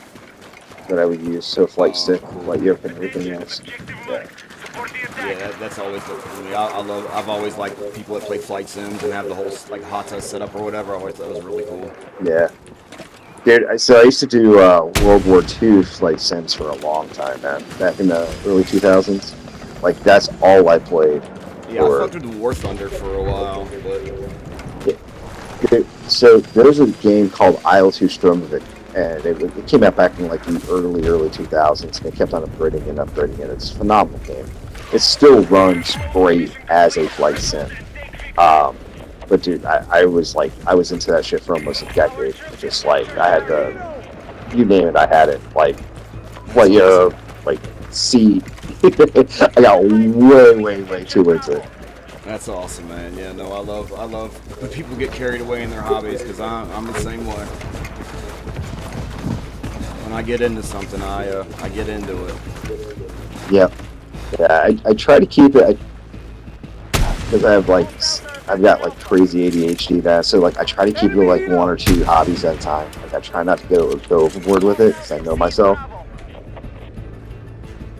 that I would use, so flight stick, flight yoke, and everything else. Yeah. Support the attack. Yeah, that's always good for me. I've always liked people that play flight sims and have the whole like hot tub set up or whatever. I always thought it was really cool. Yeah. Dude, so I used to do World War II flight sims for a long time, man. Back in the early 2000s. Like, that's all I played. Yeah, I fucked with War Thunder for a while, but Dude, so there's a game called Isle to Stromovik, and it came out back in like the early 2000s, and they kept on upgrading and upgrading it. It's a phenomenal game. It still runs great as a flight sim. But dude, I was into that shit for almost a decade. Just like I had you name it, I had it. Like C. I got way too into it. that's awesome, man. Yeah, no, I love when people get carried away in their hobbies because I'm the same way. When I get into something, I get into it. Yep. Yeah, I try to keep it because I've got like crazy ADHD now, so like I try to keep it like one or two hobbies at a time. Like I try not to go overboard with it because I know myself.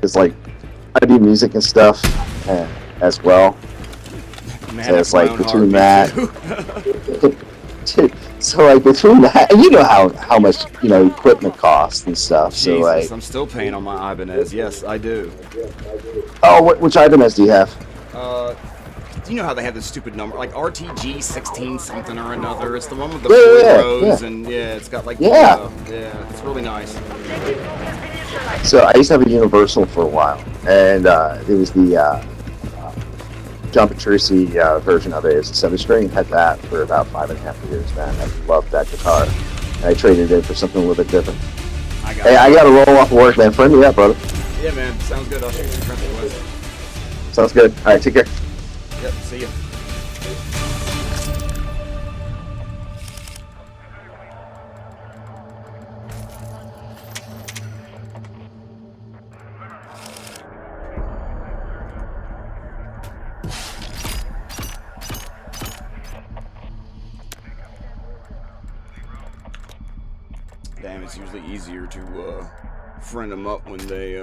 It's like I do music and stuff as well. Man, So it's like my own between heart, me that, too. so like between that, and you know how much equipment costs and stuff. So Jesus, like, I'm still paying on my Ibanez. Yes, I do. which Ibanez do you have? Do you know how they have this stupid number, like RTG 16 something or another? It's the one with the Yeah, rows, yeah. and it's got like Yeah. it's really nice. So I used to have a Universal for a while, and it was the Jump and Tracy version of it. It's a 7-string. Had that for about 5.5 years, man. I loved that guitar. And I traded it for something a little bit different. I gotta roll off of work, man. Friend me up, brother. Yeah, man. Sounds good. I'll shoot you some friends requests. Sounds good. All right, take care. Yep. See ya. Damn, it's usually easier to friend them up when they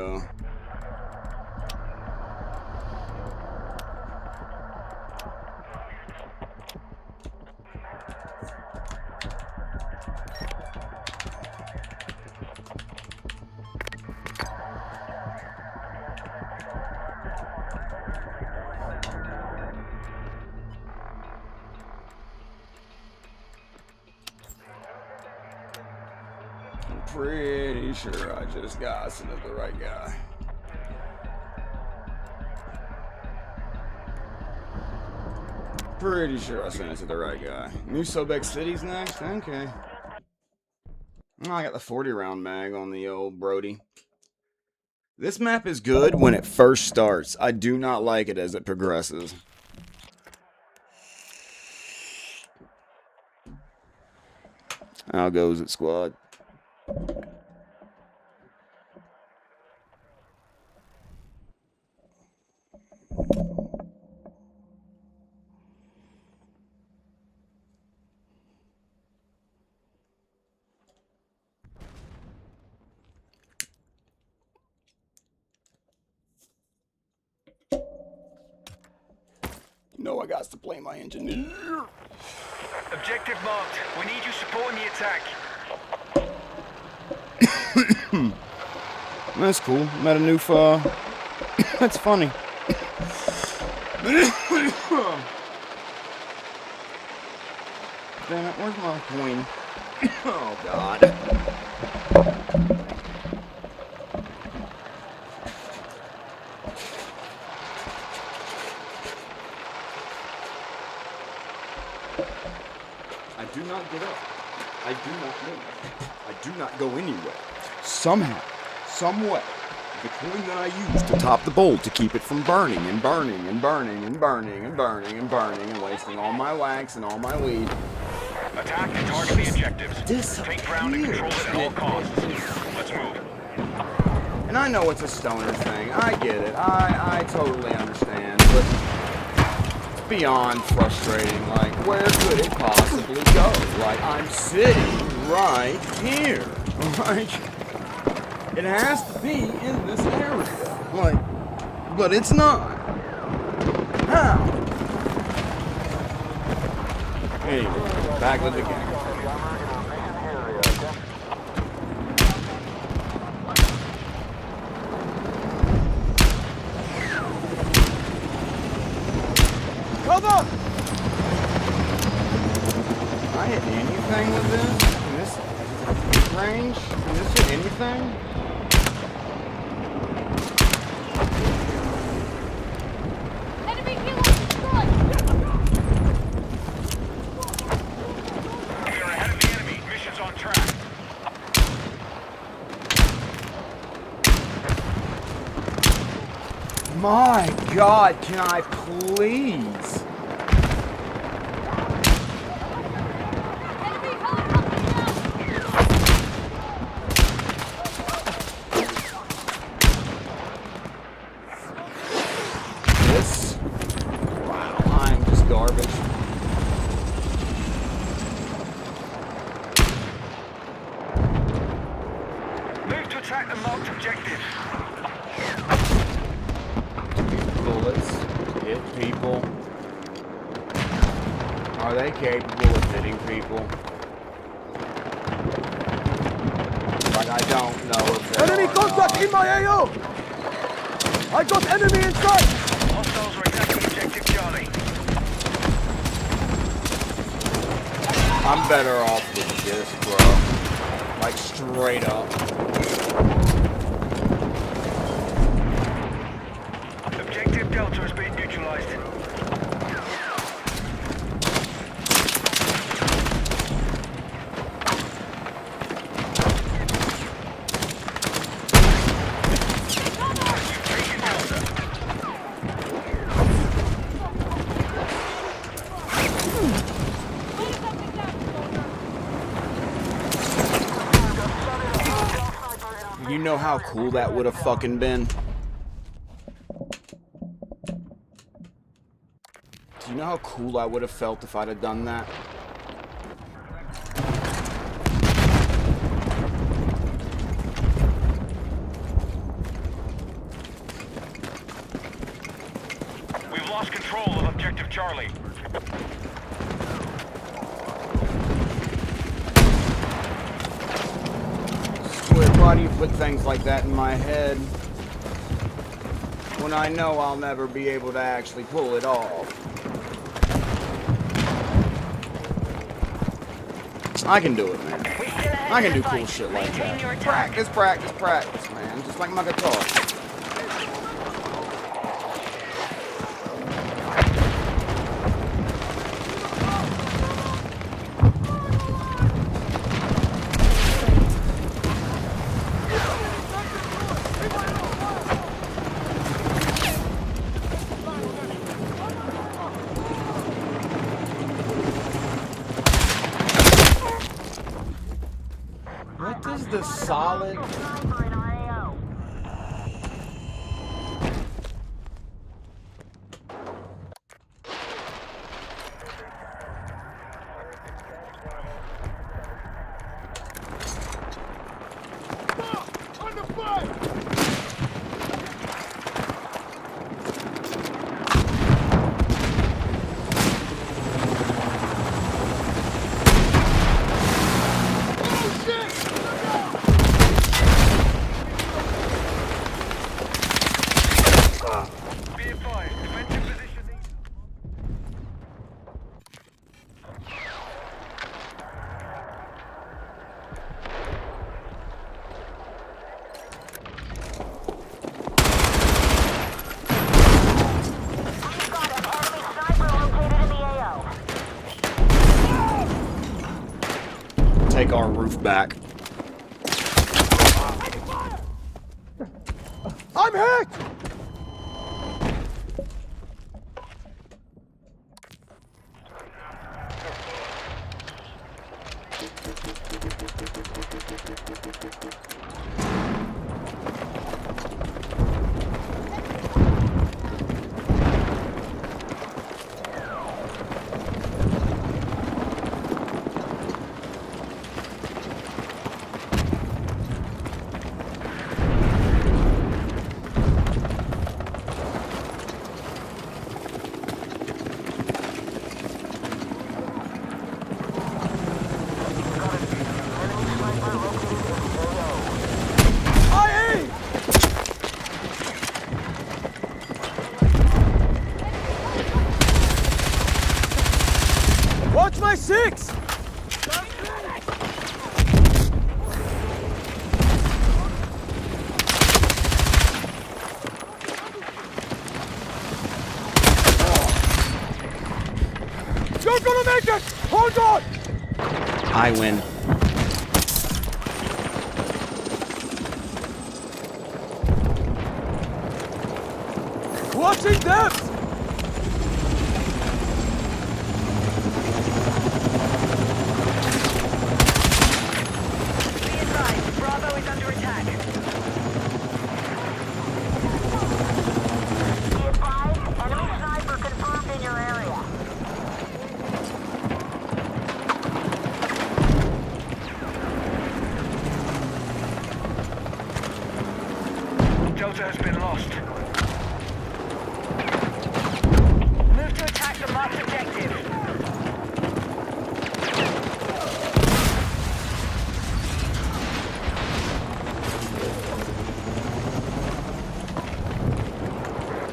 I'm pretty sure I just got sent to the right guy. Pretty sure I sent it to the right guy. New Sobek City's next? Okay. Oh, I got the 40 round mag on the old Brody. This map is good when it first starts. I do not like it as it progresses. How goes it, squad? You know I got to play my engineer. Objective marked. We need you supporting the attack. That's cool. Met a new That's funny. Damn it, where's my coin? Oh, God. I do not get up. I do not move. I do not go anywhere. Somehow, some way, the coin that I use to top the bowl to keep it from burning and burning and burning and burning and burning and burning and wasting all my wax and all my weed. Attack and target the objectives. Take ground and control it at all costs. Let's move. And I know it's a stoner thing. I get it. I totally understand. But it's beyond frustrating. Like, where could it possibly go? Like, I'm sitting right here. Like, it has to be in this area. Like, but it's not. How? Anyway, back with the game. Cover! Can I hit anything with this? Can this range? Can this hit anything? Enemy helo destroyed! We are ahead of the enemy. Mission's on track. My God, can I please? Enemy helicopter down! This? Wow, I'm just garbage. Move to attack the marked objective. Bullets hit people. Are they capable of hitting people? Like, I don't know if they Enemy are contact not. in my AO! I got enemy in sight! Hostiles are attacking objective Charlie. I'm better off with this, bro. Like, straight up. Objective Delta has been neutralized. You've taken Delta. Lay something down, soldier! You know how cool that would have fucking been? Do you know how cool I would have felt if I'd have done that? We've lost control of objective Charlie. Squid, why do you put things like that in my head? When I know I'll never be able to actually pull it off. I can do it, man. I can do cool shit like that. Practice, practice, practice, man. Just like my guitar. solid. Sniper in our AO. Be advised, defensive position. We've got an enemy sniper located in the AO. Take our roof back. I'm hit! I aim! Watch my six! You're gonna make it! Hold on! I win. Watching them! Be advised, Bravo is under attack. Be advised, enemy sniper confirmed in your area. Delta has been lost. Move to attack the marked objective.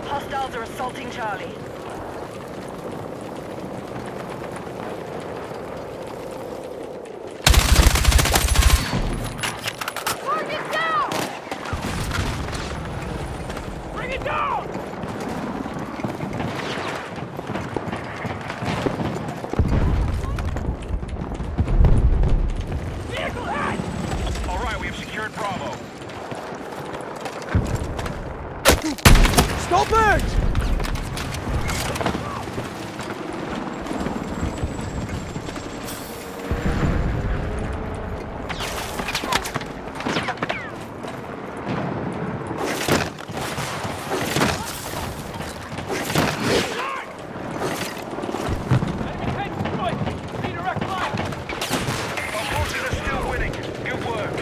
Hostiles are assaulting Charlie. Target down! Bring it down! Vehicle hit! All right, we have secured Bravo. Stop it! Our forces are still winning. Good work.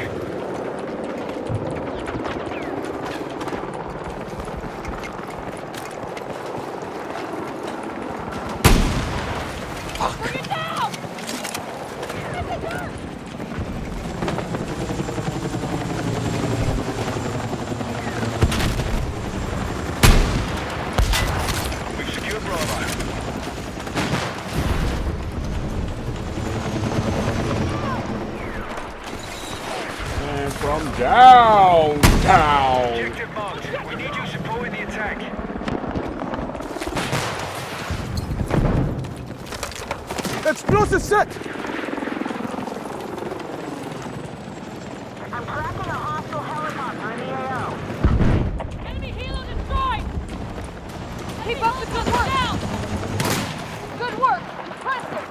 Bring it down! We've secured Bravo. And from downtown. Objective marked. We need you supporting the attack. Explosive set! I'm tracking a hostile helicopter in the AO. Enemy helo destroyed! Keep up the good work! Down. Good work! Impressive!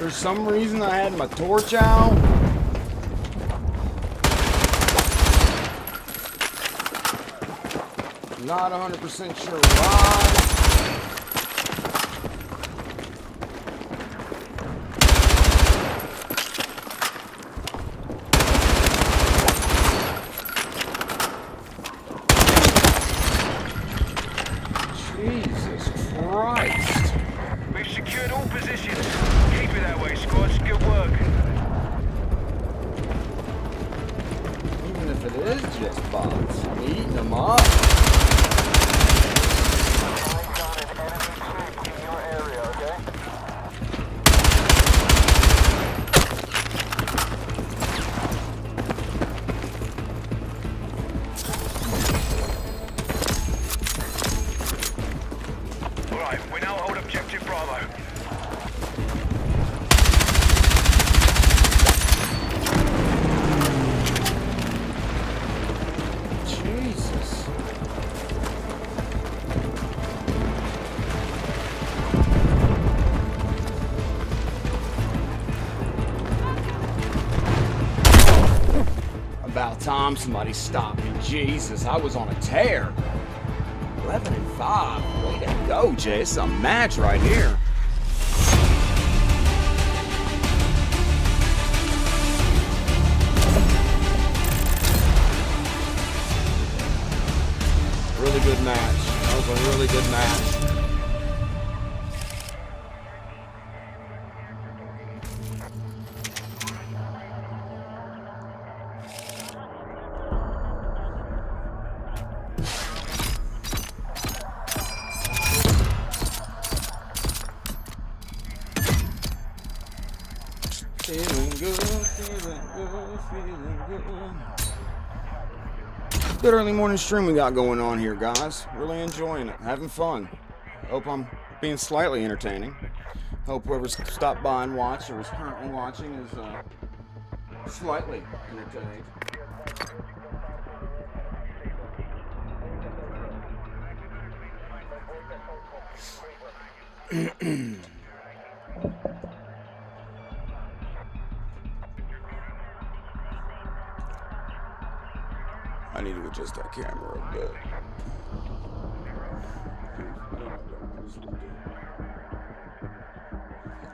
For some reason, I had my torch out. Not 100% sure why. Jesus Christ. We've secured all positions. Keep it that way, squads. Good work. Even if it is just bots, I'm eating them up. Alright, we now hold objective Bravo. Jesus. About time somebody stopped me. Jesus, I was on a tear. 11-5. Way to go, Jay. It's a match right here. Really good match. That was a really good match. Feeling good, feeling good, feeling good. Good early morning stream we got going on here, guys. Really enjoying it, having fun. Hope I'm being slightly entertaining. Hope whoever's stopped by and watched or is currently watching is slightly entertained. I need to adjust that camera a bit.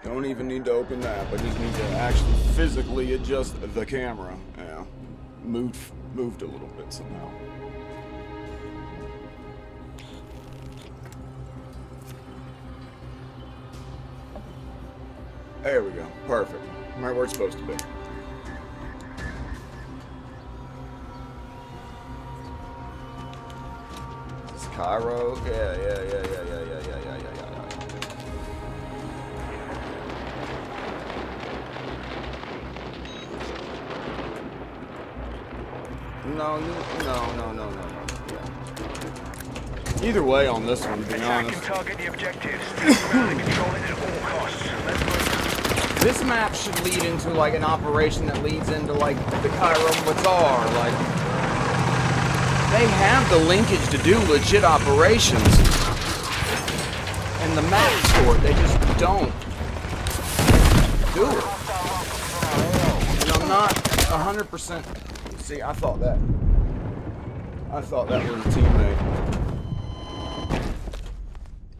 Don't even need to open that, but just need to actually physically adjust the camera. Yeah, moved a little bit somehow. There we go. Perfect. Right where it's supposed to be. Cairo, yeah. No. Yeah. Either way on this one, to be Attack and honest. target the objectives. Ground control it at all costs. Let's move. This map should lead into like an operation that leads into like the Cairo Bazaar. Like they have the linkage to do legit operations, and the maps for it, they just don't do it. And I'm not 100%. See, I thought that was a teammate.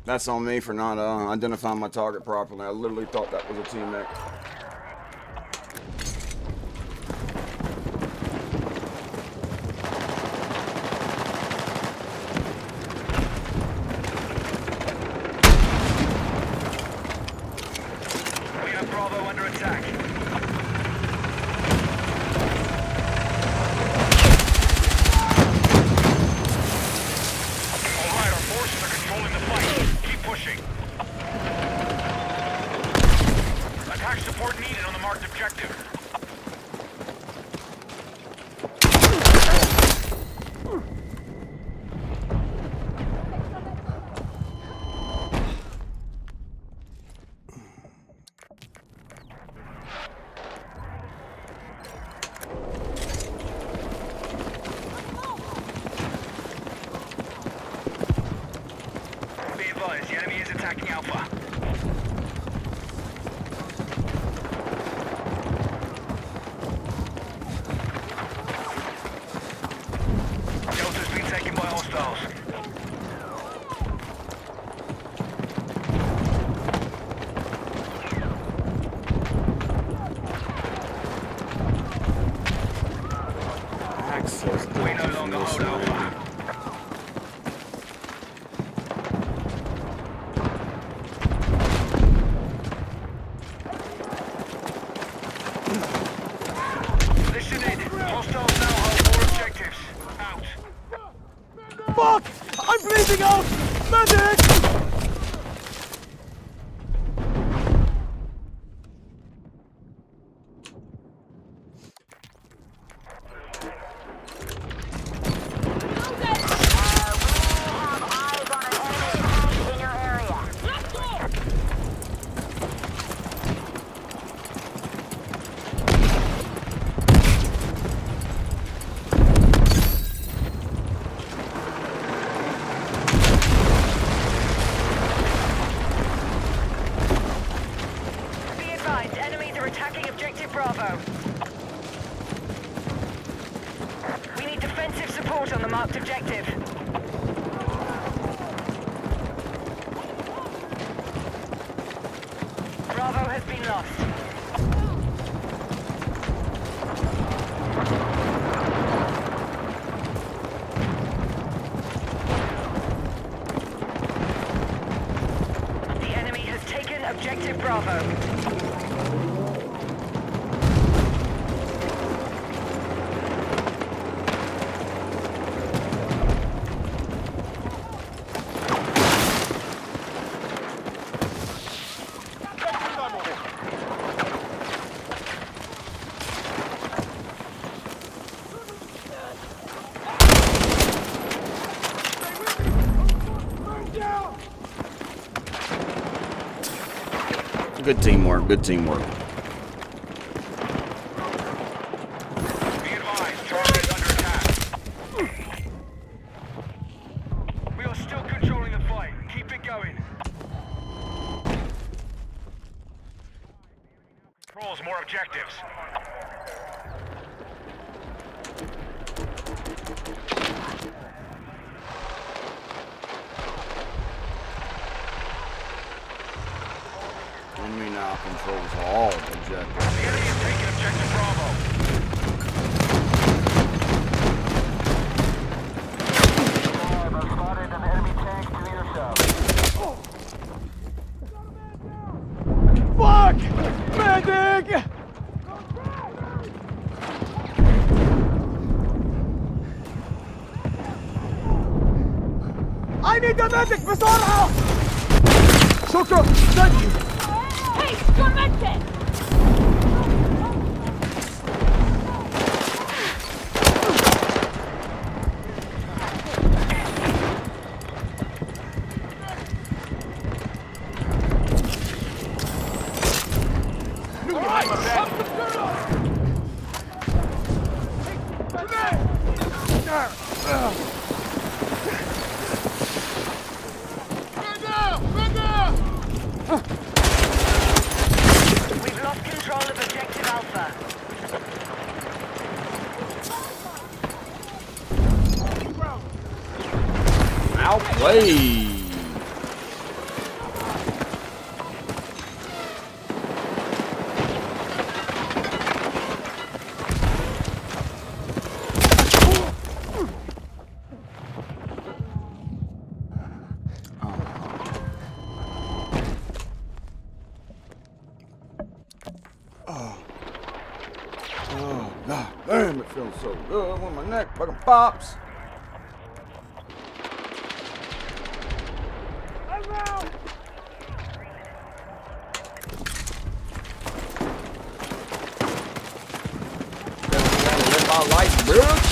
That's on me for not identifying my target properly. I literally thought that was a teammate. We have Bravo under attack. Alright, our forces are controlling the fight. Keep pushing. Attack support needed on the marked objective. Be advised, the enemy is attacking Alpha. access down from this lane. Listen in. Hostiles now hold more objectives. Out. Fuck! I'm bleeding out! Medic! Be advised, enemies are attacking objective Bravo. We need defensive support on the marked objective. Bravo has been lost. The enemy has taken objective Bravo. Good teamwork, good teamwork. Be advised, target is under attack. We are still controlling the fight. Keep it going. Controls more objectives. Enemy now controls all objectives. The enemy is taking objective Bravo. I've spotted an enemy tank to your south. Fuck! Medic! I need a medic بسرعة! شكرا! Thank you! Hey, tormented! We've lost control of objective Alpha. Outplayed. Oh, God damn, it feels so good when my neck fucking pops. Live my life, bitch.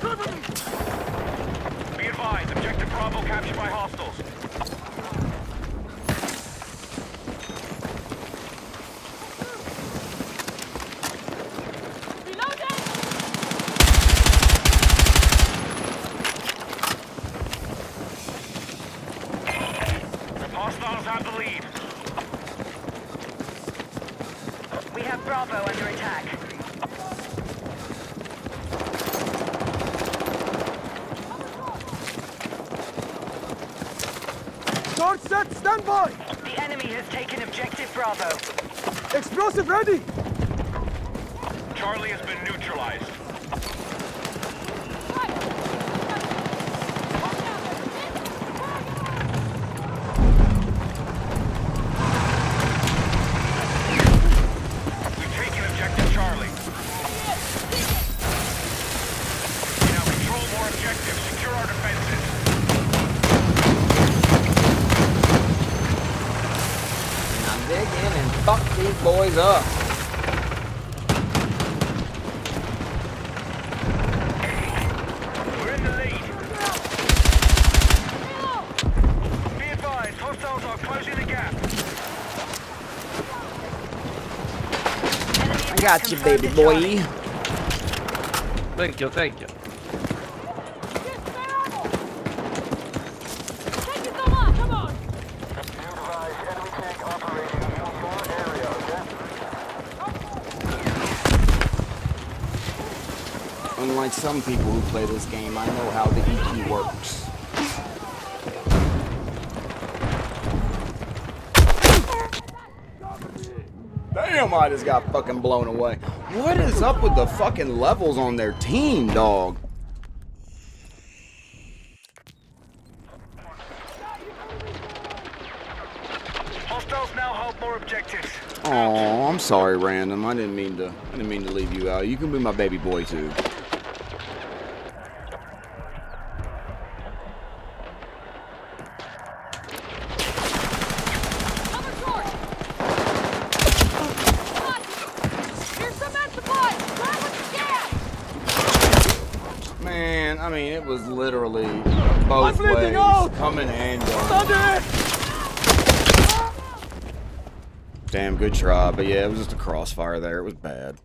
Be advised, objective Bravo captured by hostiles. Hostiles have the lead. We have Bravo under attack. Charge set, stand by! The enemy has taken objective Bravo. Explosive ready! Charlie has been neutralized. We've taken objective Charlie. We now control more objectives. Secure our defenses. I'm digging and fuck these boys up. We're in the lead. Be advised, hostiles are closing the gap. I got you, baby boy. Thank you, thank you. Thank you so much. Come on. Be advised, enemy tank operating in your area, okay? Unlike some people who play this game, I know how the EQ works. Damn, I just got fucking blown away. What is up with the fucking levels on their team, dog? Hostiles now hold more objectives. Oh, I'm sorry, Random. I didn't mean to leave you out. You can be my baby boy too. Cover short. Come on. Here's some med supplies. Grab what you can. Man, I mean, it was literally both bleeding ways, out! coming and going. Thunder! Damn, good try, but yeah, it was just a crossfire there. It was bad.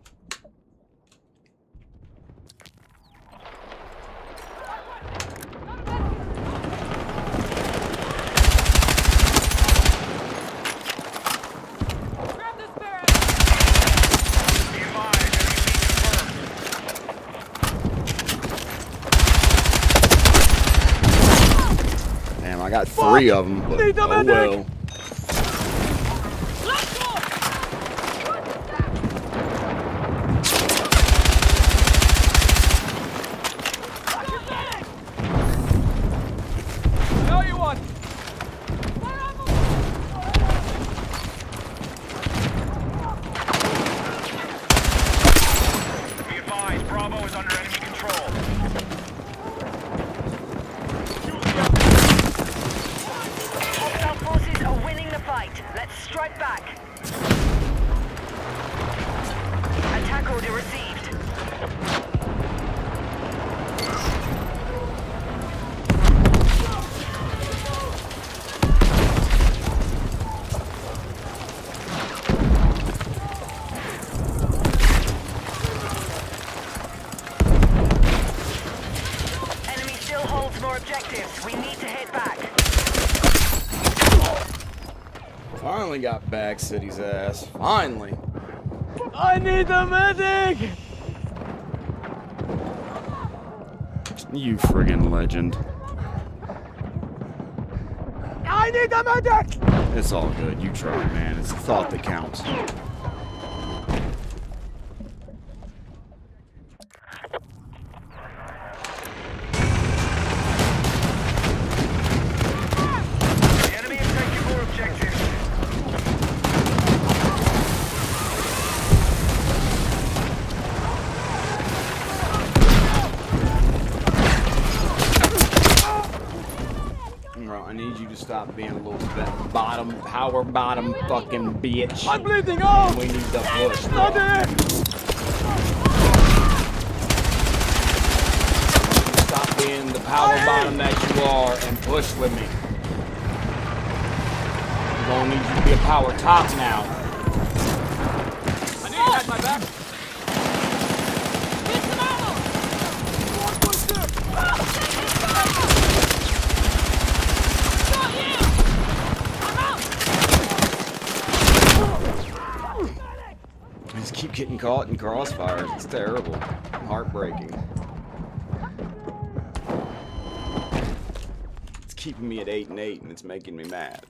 Grab this barrel. Be advised, enemy Damn, I got 3 of them, but Need a oh medic! well. Let's go. Now you want! Be advised, Bravo is under enemy control. Hostile forces are winning the fight. Let's strike back. Attack order received. Enemy still holds more objectives. We need to hit back. Finally got back City's ass. Finally. I need a medic! You friggin' legend. I need a medic! It's all good. You tried, man. It's the thought that counts. The enemy is taking more objectives. Bro, I need you to stop being a little bit power bottom fucking bitch. I'm bleeding out! We need the push, bro. Thunder! power bottom that you are and push with me. I'm gonna need you to be a power top now. I need you at my back. Get some ammo! Got you! I'm out! I just keep getting caught in crossfires. It's terrible. Heartbreaking. It's keeping me at 8 and 8, and it's making me mad.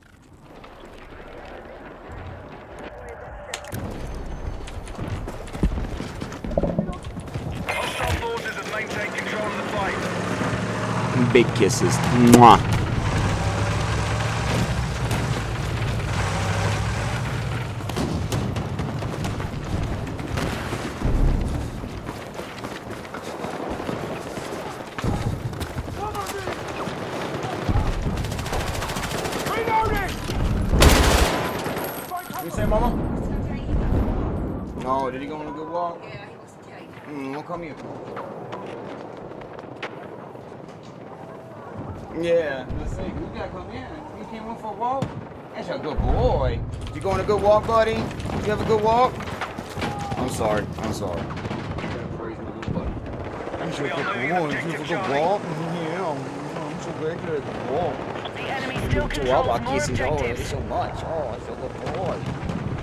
Hostile forces have maintained control of the fight. Big kisses. Mwah. You say, Mama? No, did he go on a good walk? Yeah, he was okay. Well, come here. Yeah, let's see. You gotta come in. You came in for a walk? That's a good boy. You going on a good walk, buddy? You have a good walk? I'm sorry. I'm sorry. You gotta praise my little buddy. That's a good boy. You have a good walk? Yeah, I'm so glad you had a good walk. The enemy still Oh, controls I more kiss his already objectives. so much. Oh, that's a good boy.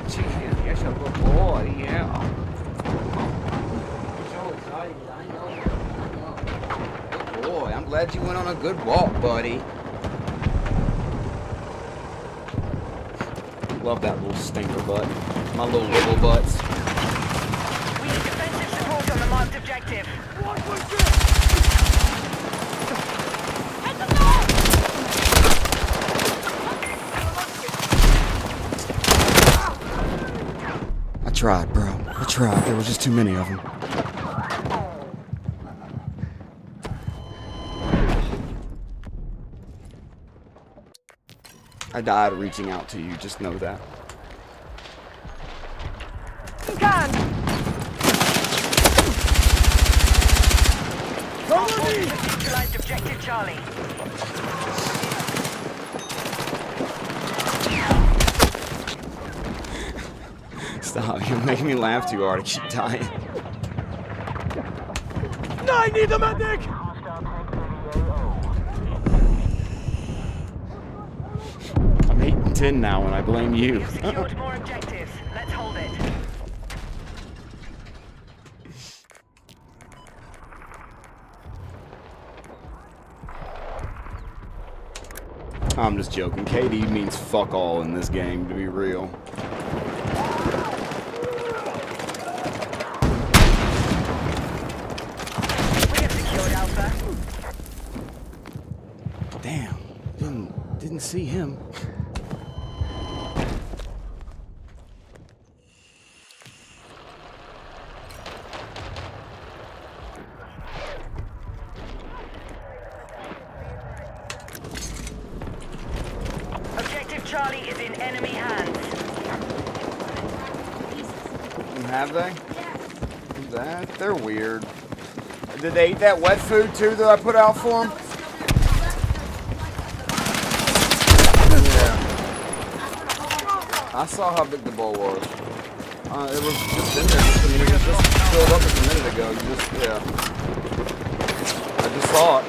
Gee, that's a good boy, yeah. I'm so excited. I know. Good boy. I'm glad you went on a good walk, buddy. Love that little stinker butt. My little wiggle butts. We need defensive support on the marked objective. Head to north! I tried, bro. I tried. There was just too many of them. I died reaching out to you. Just know that. Neutralized objective Charlie. Stop. You're making me laugh too hard. I keep dying. I need a medic! I'm 8 and 10 now, and I blame you. You've secured more objectives. Let's hold it. I'm just joking. KD means fuck all in this game, to be real. We have secured Alpha. Damn. Didn't see him. Objective Charlie is in enemy hands. Have they? They're weird. Did they eat that wet food too that I put out for them? Yeah. I saw how big the bowl was. It was just in there. I mean, it was just filled up just a minute ago. Yeah. I just saw it.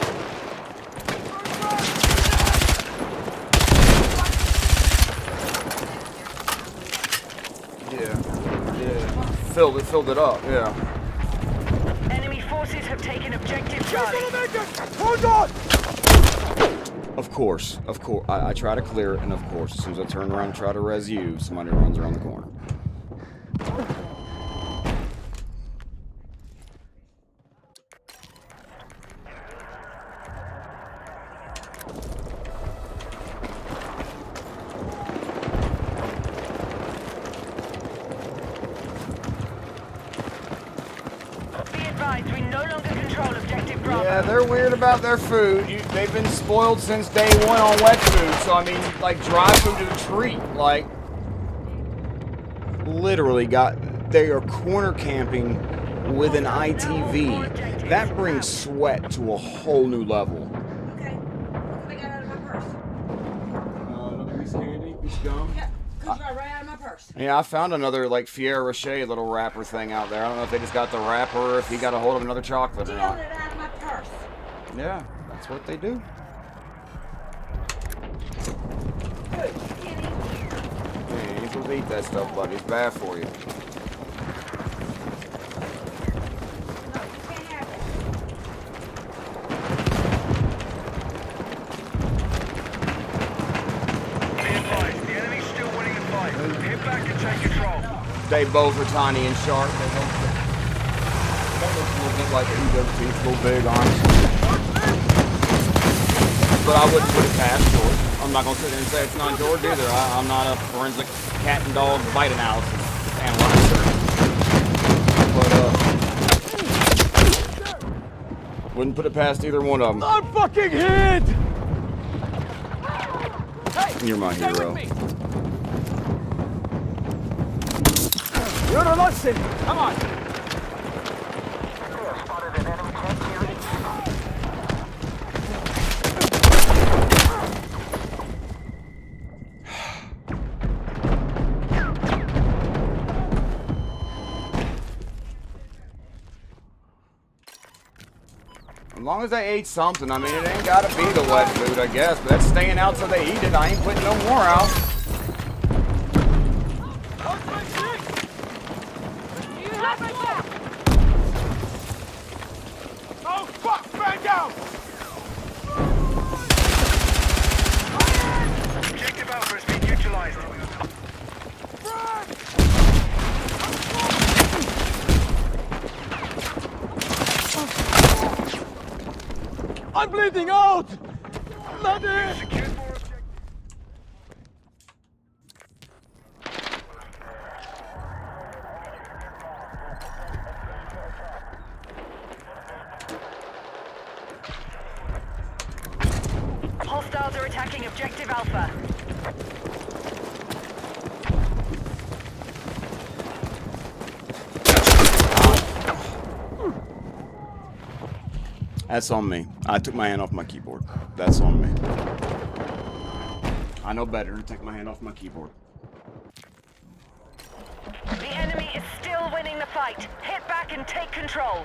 Yeah. Filled it up, yeah. Enemy forces have taken objective Charlie. Hold on! Of course. I try to clear it, and of course, as soon as I turn around and try to res you, somebody runs around the corner. Be advised, we no longer control objective Bravo. Yeah, they're weird about their food. They've been spoiled since day one on wet food, so I mean, like, dry food is a treat. Like, literally they are corner camping with an ITV, that brings sweat to a whole new level. Okay. Look what I got out of my purse. Another piece of candy, piece of gum. Yeah, comes right out of my purse. Yeah, I found another like Fier Rocher little wrapper thing out there. I don't know if they just got the wrapper or if he got a hold of another chocolate or Stealing not. it out of my purse. Yeah, that's what they do. Good. Skinny. Yeah, you ain't supposed to eat that stuff, buddy. It's bad for you. No, you can't have it. Be advised, the enemy's still winning the fight. Get back and take control. They both are tiny and sharp. They both look a little bit like EWT, a little big arms. But I wouldn't put it past George. I'm not going to sit there and say it's not George either. I'm not a forensic cat and dog bite analysis analyzer. But, wouldn't put it past either one of them. I'm fucking hit! You're my hero. You're a lesson! Come on! Spotted an enemy tank here. As long as they ate something, I mean, it ain't gotta be the wet food, I guess, but that's staying out till they eat it. I ain't putting no more out. You have my back. Oh fuck! Man down! Objective Alpha has been neutralized. I'm bleeding out! Bloody! Secure more objectives. Hostiles are attacking Objective Alpha. That's on me. I took my hand off my keyboard. That's on me. I know better than to take my hand off my keyboard. The enemy is still winning the fight. Hit back and take control.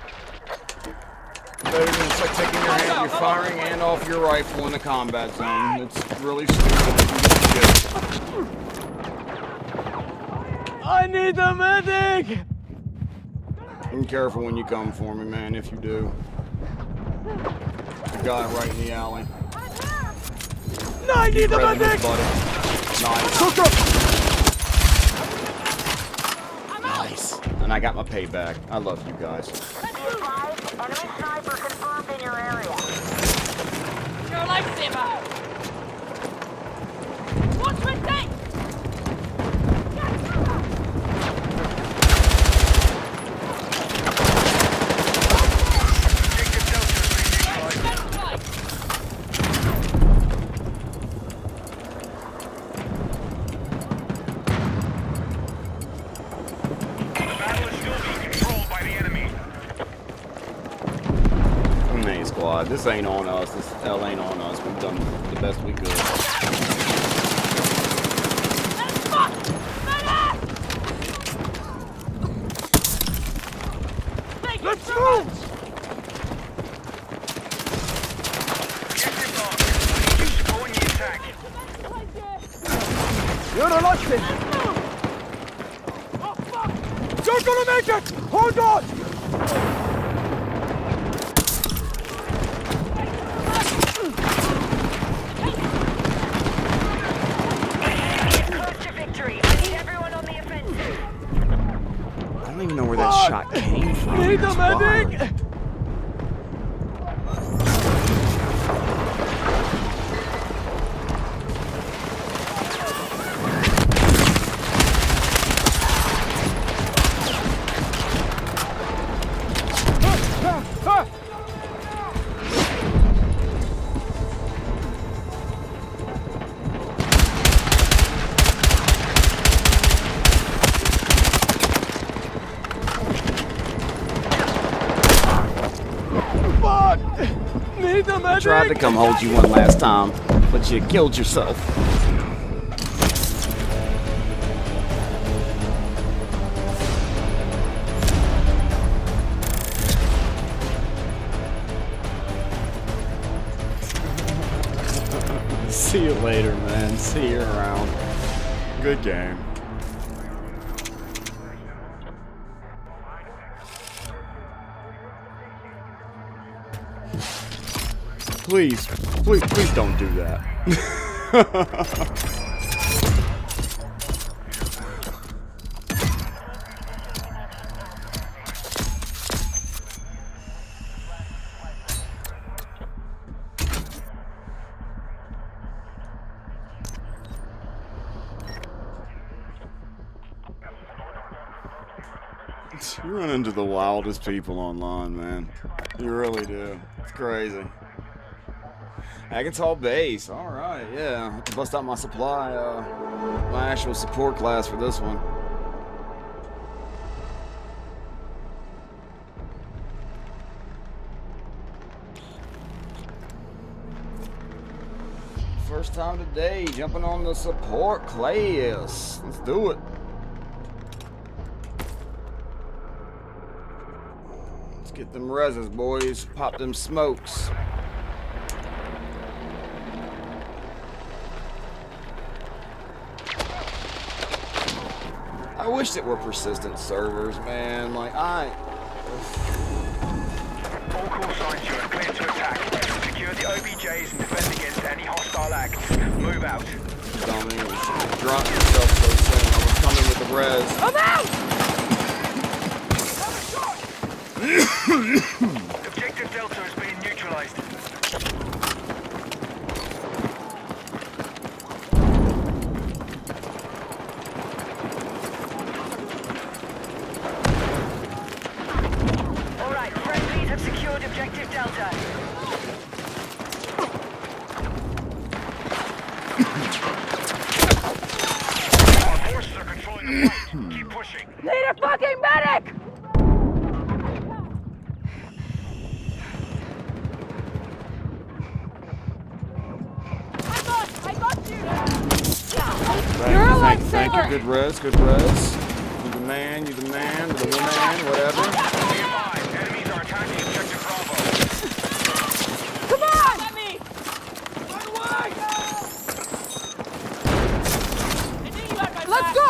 Better than it's like taking your hand, you're firing hand off your rifle in the combat zone. It's really stupid. I need a medic! Be careful when you come for me, man, if you do. The guy right in the alley. No, I need a Grabbing his medic! buddy. Nice. Nice. And I got my payback. I love you guys. Be advised, enemy sniper confirmed in your area. You're a lifesaver. What's with that? Objective Delta has been neutralized. The battle is still being controlled by the enemy. Hey, squad. This ain't on us. This hell ain't on us. We've done the best we could. Let's move! Objective Mark. I need you supporting the attack. You're a lesson! Oh fuck! You're gonna make it! Hold on! Close to victory. I need everyone on the offensive. I don't even know where that shot came from. Need a It's fired. medic! need the medic! Tried to come hold you one last time, but you killed yourself. See you later, man. See you around. Good game. Please, please don't do that. You run into the wildest people online, man. You really do. It's crazy. Arkansas base. Alright, yeah. I have to bust out my supply, my actual support class for this one. First time today, jumping on the support class. Let's do it. Let's get them reses, boys. Pop them smokes. I wish it were persistent servers, man. Like, All call signs you are clear to attack. Secure the OBJs and defend against any hostile acts. Move out. Dummy, you should drop yourself so soon. I was coming with the res. I'm out! Objective Delta is being neutralized. All right, friendlies have secured objective Delta. Our forces are controlling the fight. Keep pushing. Need a fucking medic! I got you! You're a Thank you. Good res, good res. You the man, the woman, whatever. Be advised, enemies are attacking objective Bravo. Come on! Let me! Run away! Let's go!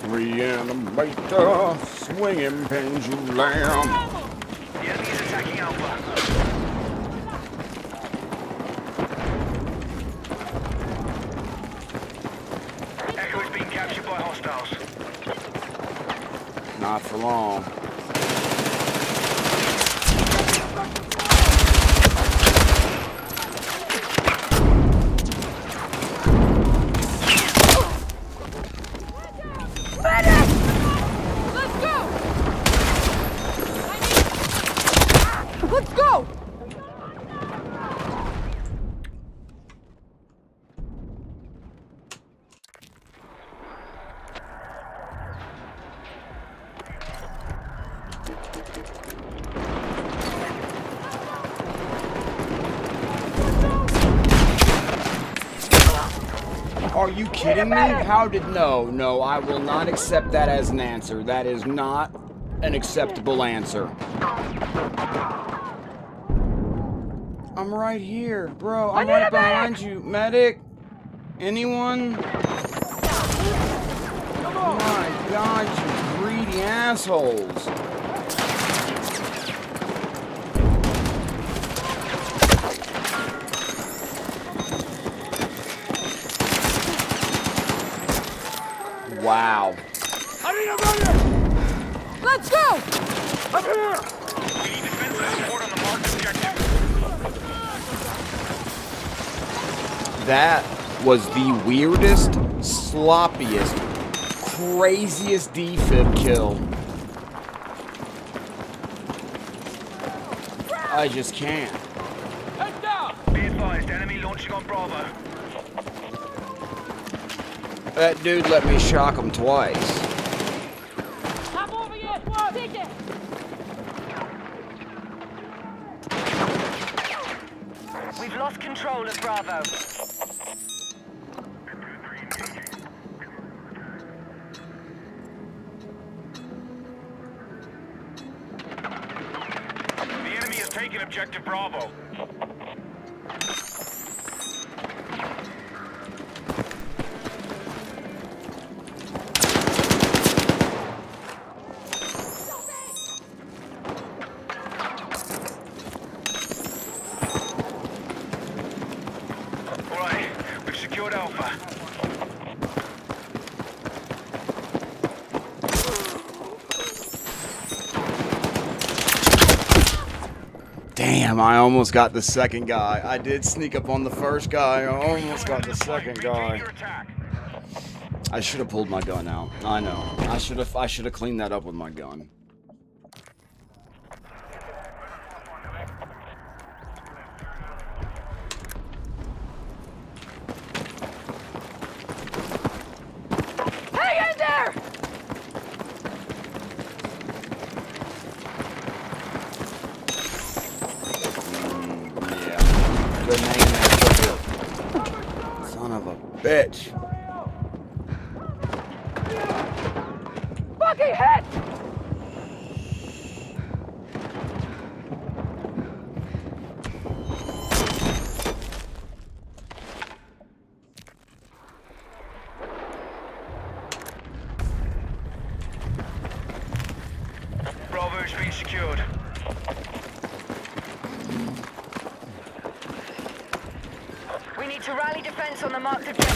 Reanimator, swinging pendulum. The enemy is attacking Alpha. Echo is being captured by hostiles. Not for long. Medic! Let's go! Let's go! Are you kidding me? How did... No, I will not accept that as an answer. That is not an acceptable answer. I'm right here, bro. I'm right behind you. Medic? Anyone? Oh my god, you greedy assholes. Wow. Let's go! I'm here! We need defensive support on the marked objective. That was the weirdest, sloppiest, craziest defib kill. I just can't. Head down! Be advised, enemy launching on Bravo. That dude let me shock him twice. I'm over here! Take it! control of Bravo. The enemy has taken objective Bravo. All right, we've secured Alpha. Damn, I almost got the second guy. I did sneak up on the first guy. I almost got the second guy. Your attack. I should have pulled my gun out. I know. I should have cleaned that up with my gun. Hang in there! Yeah. Good name there. Son of a bitch. Fucking hit! Bravo's been secured. We need to rally defense on the marked objective.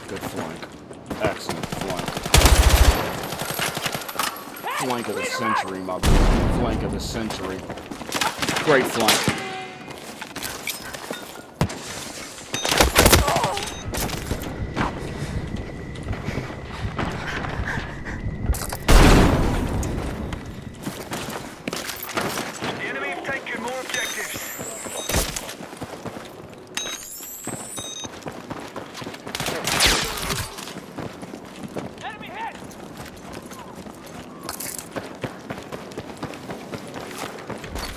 Good flank. Excellent flank. Flank of the century, my boy. Flank of the century. Great flank. The enemy have taken more objectives. Enemy hit!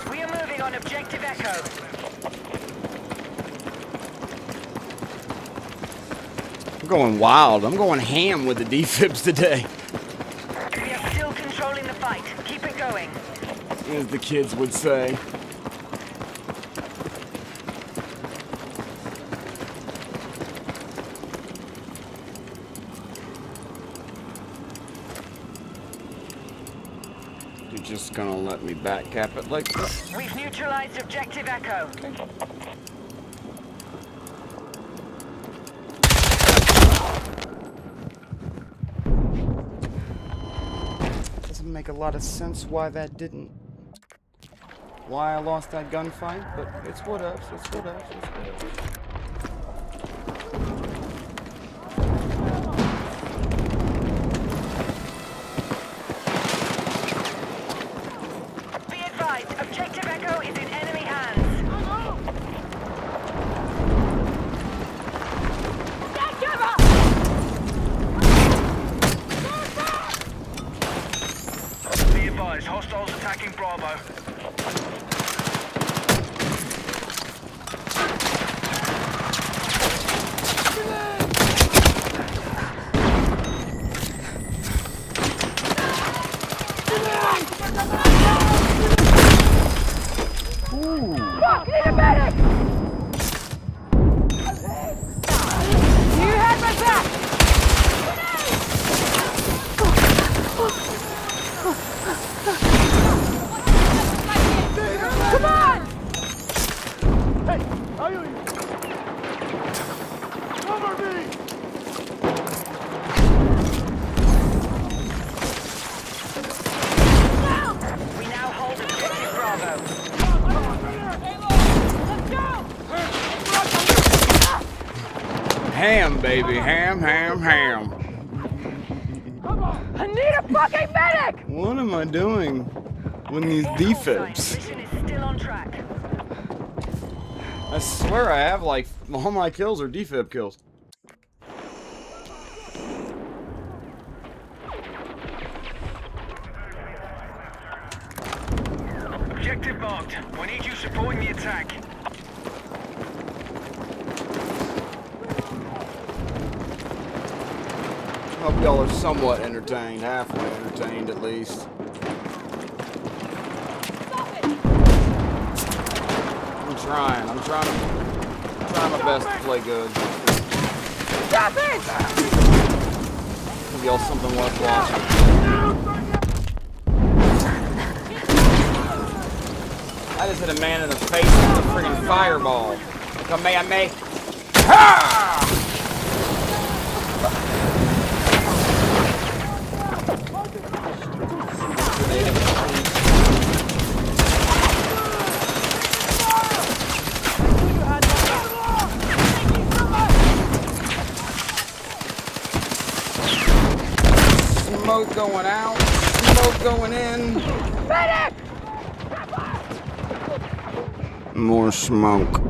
We are moving on objective Echo. I'm going wild. I'm going ham with the defibs today. We are still controlling the fight. Keep it going. As the kids would say. You're just gonna let me back cap it like this? We've neutralized objective Echo. Doesn't make a lot of sense why that didn't. Why I lost that gunfight, but it's whatevs, it's whatevs, it's whatevs. Be advised, objective Echo is in enemy hands. Be advised, hostiles attacking Bravo. Fuck, need a medic! You had my back! Come on! Hey, how are you? Cover me! We now hold objective Bravo. Ham, baby, ham, ham, ham. I need a fucking medic! What am I doing when these defibs? Mission is still on track. I swear I have, like, all my kills are defib kills. Objective marked. We need you supporting the attack. Hope y'all are somewhat entertained, halfway entertained at least. Stop it! I'm trying my best to play good. Stop it! Give y'all something worth watching. I just hit a man in the face with a friggin' fireball. Come at me. Ha! Smoke going out, smoke going in. Medic! More smoke.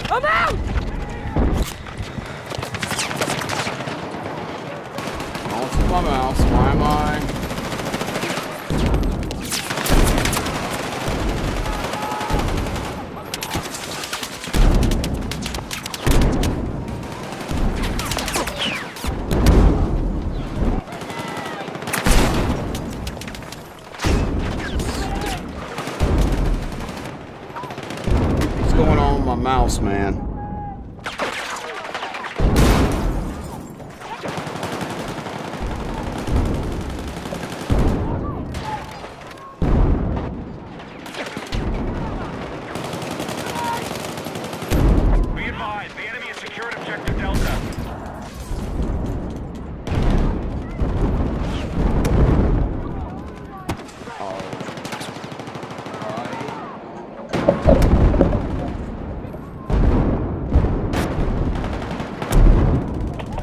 I'm out! Don't see my mouse. Why am I? What's going on with my mouse, man? Be advised, the enemy has secured objective Delta.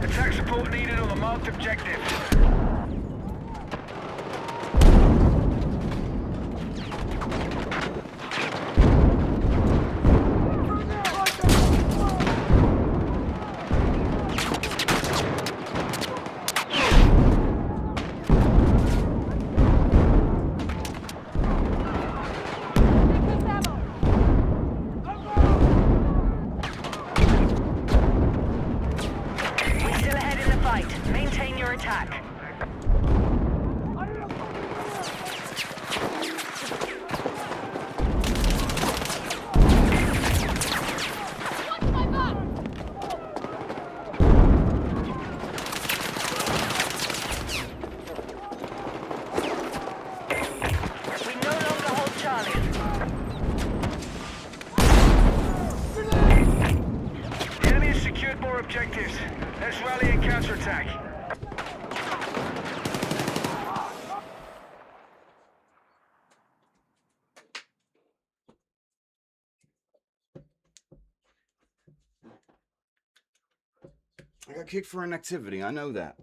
Attack support needed on the marked objective. We're still ahead in the fight. Maintain your attack. We no longer hold Charlie. The enemy has secured more objectives. Let's rally and counterattack. I got kicked for inactivity. I know that.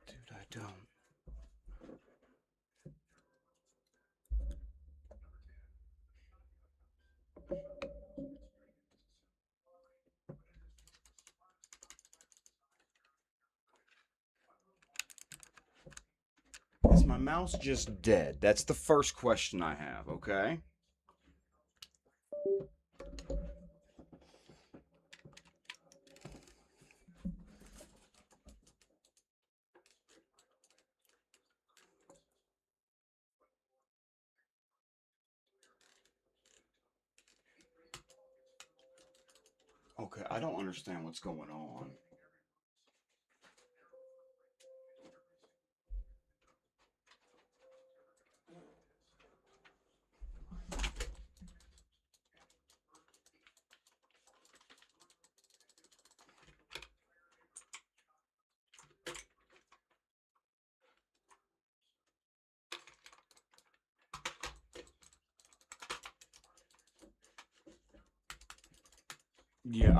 Dude, I don't. my mouse just dead? That's the first question I have, okay? Okay, I don't understand what's going on. Yeah,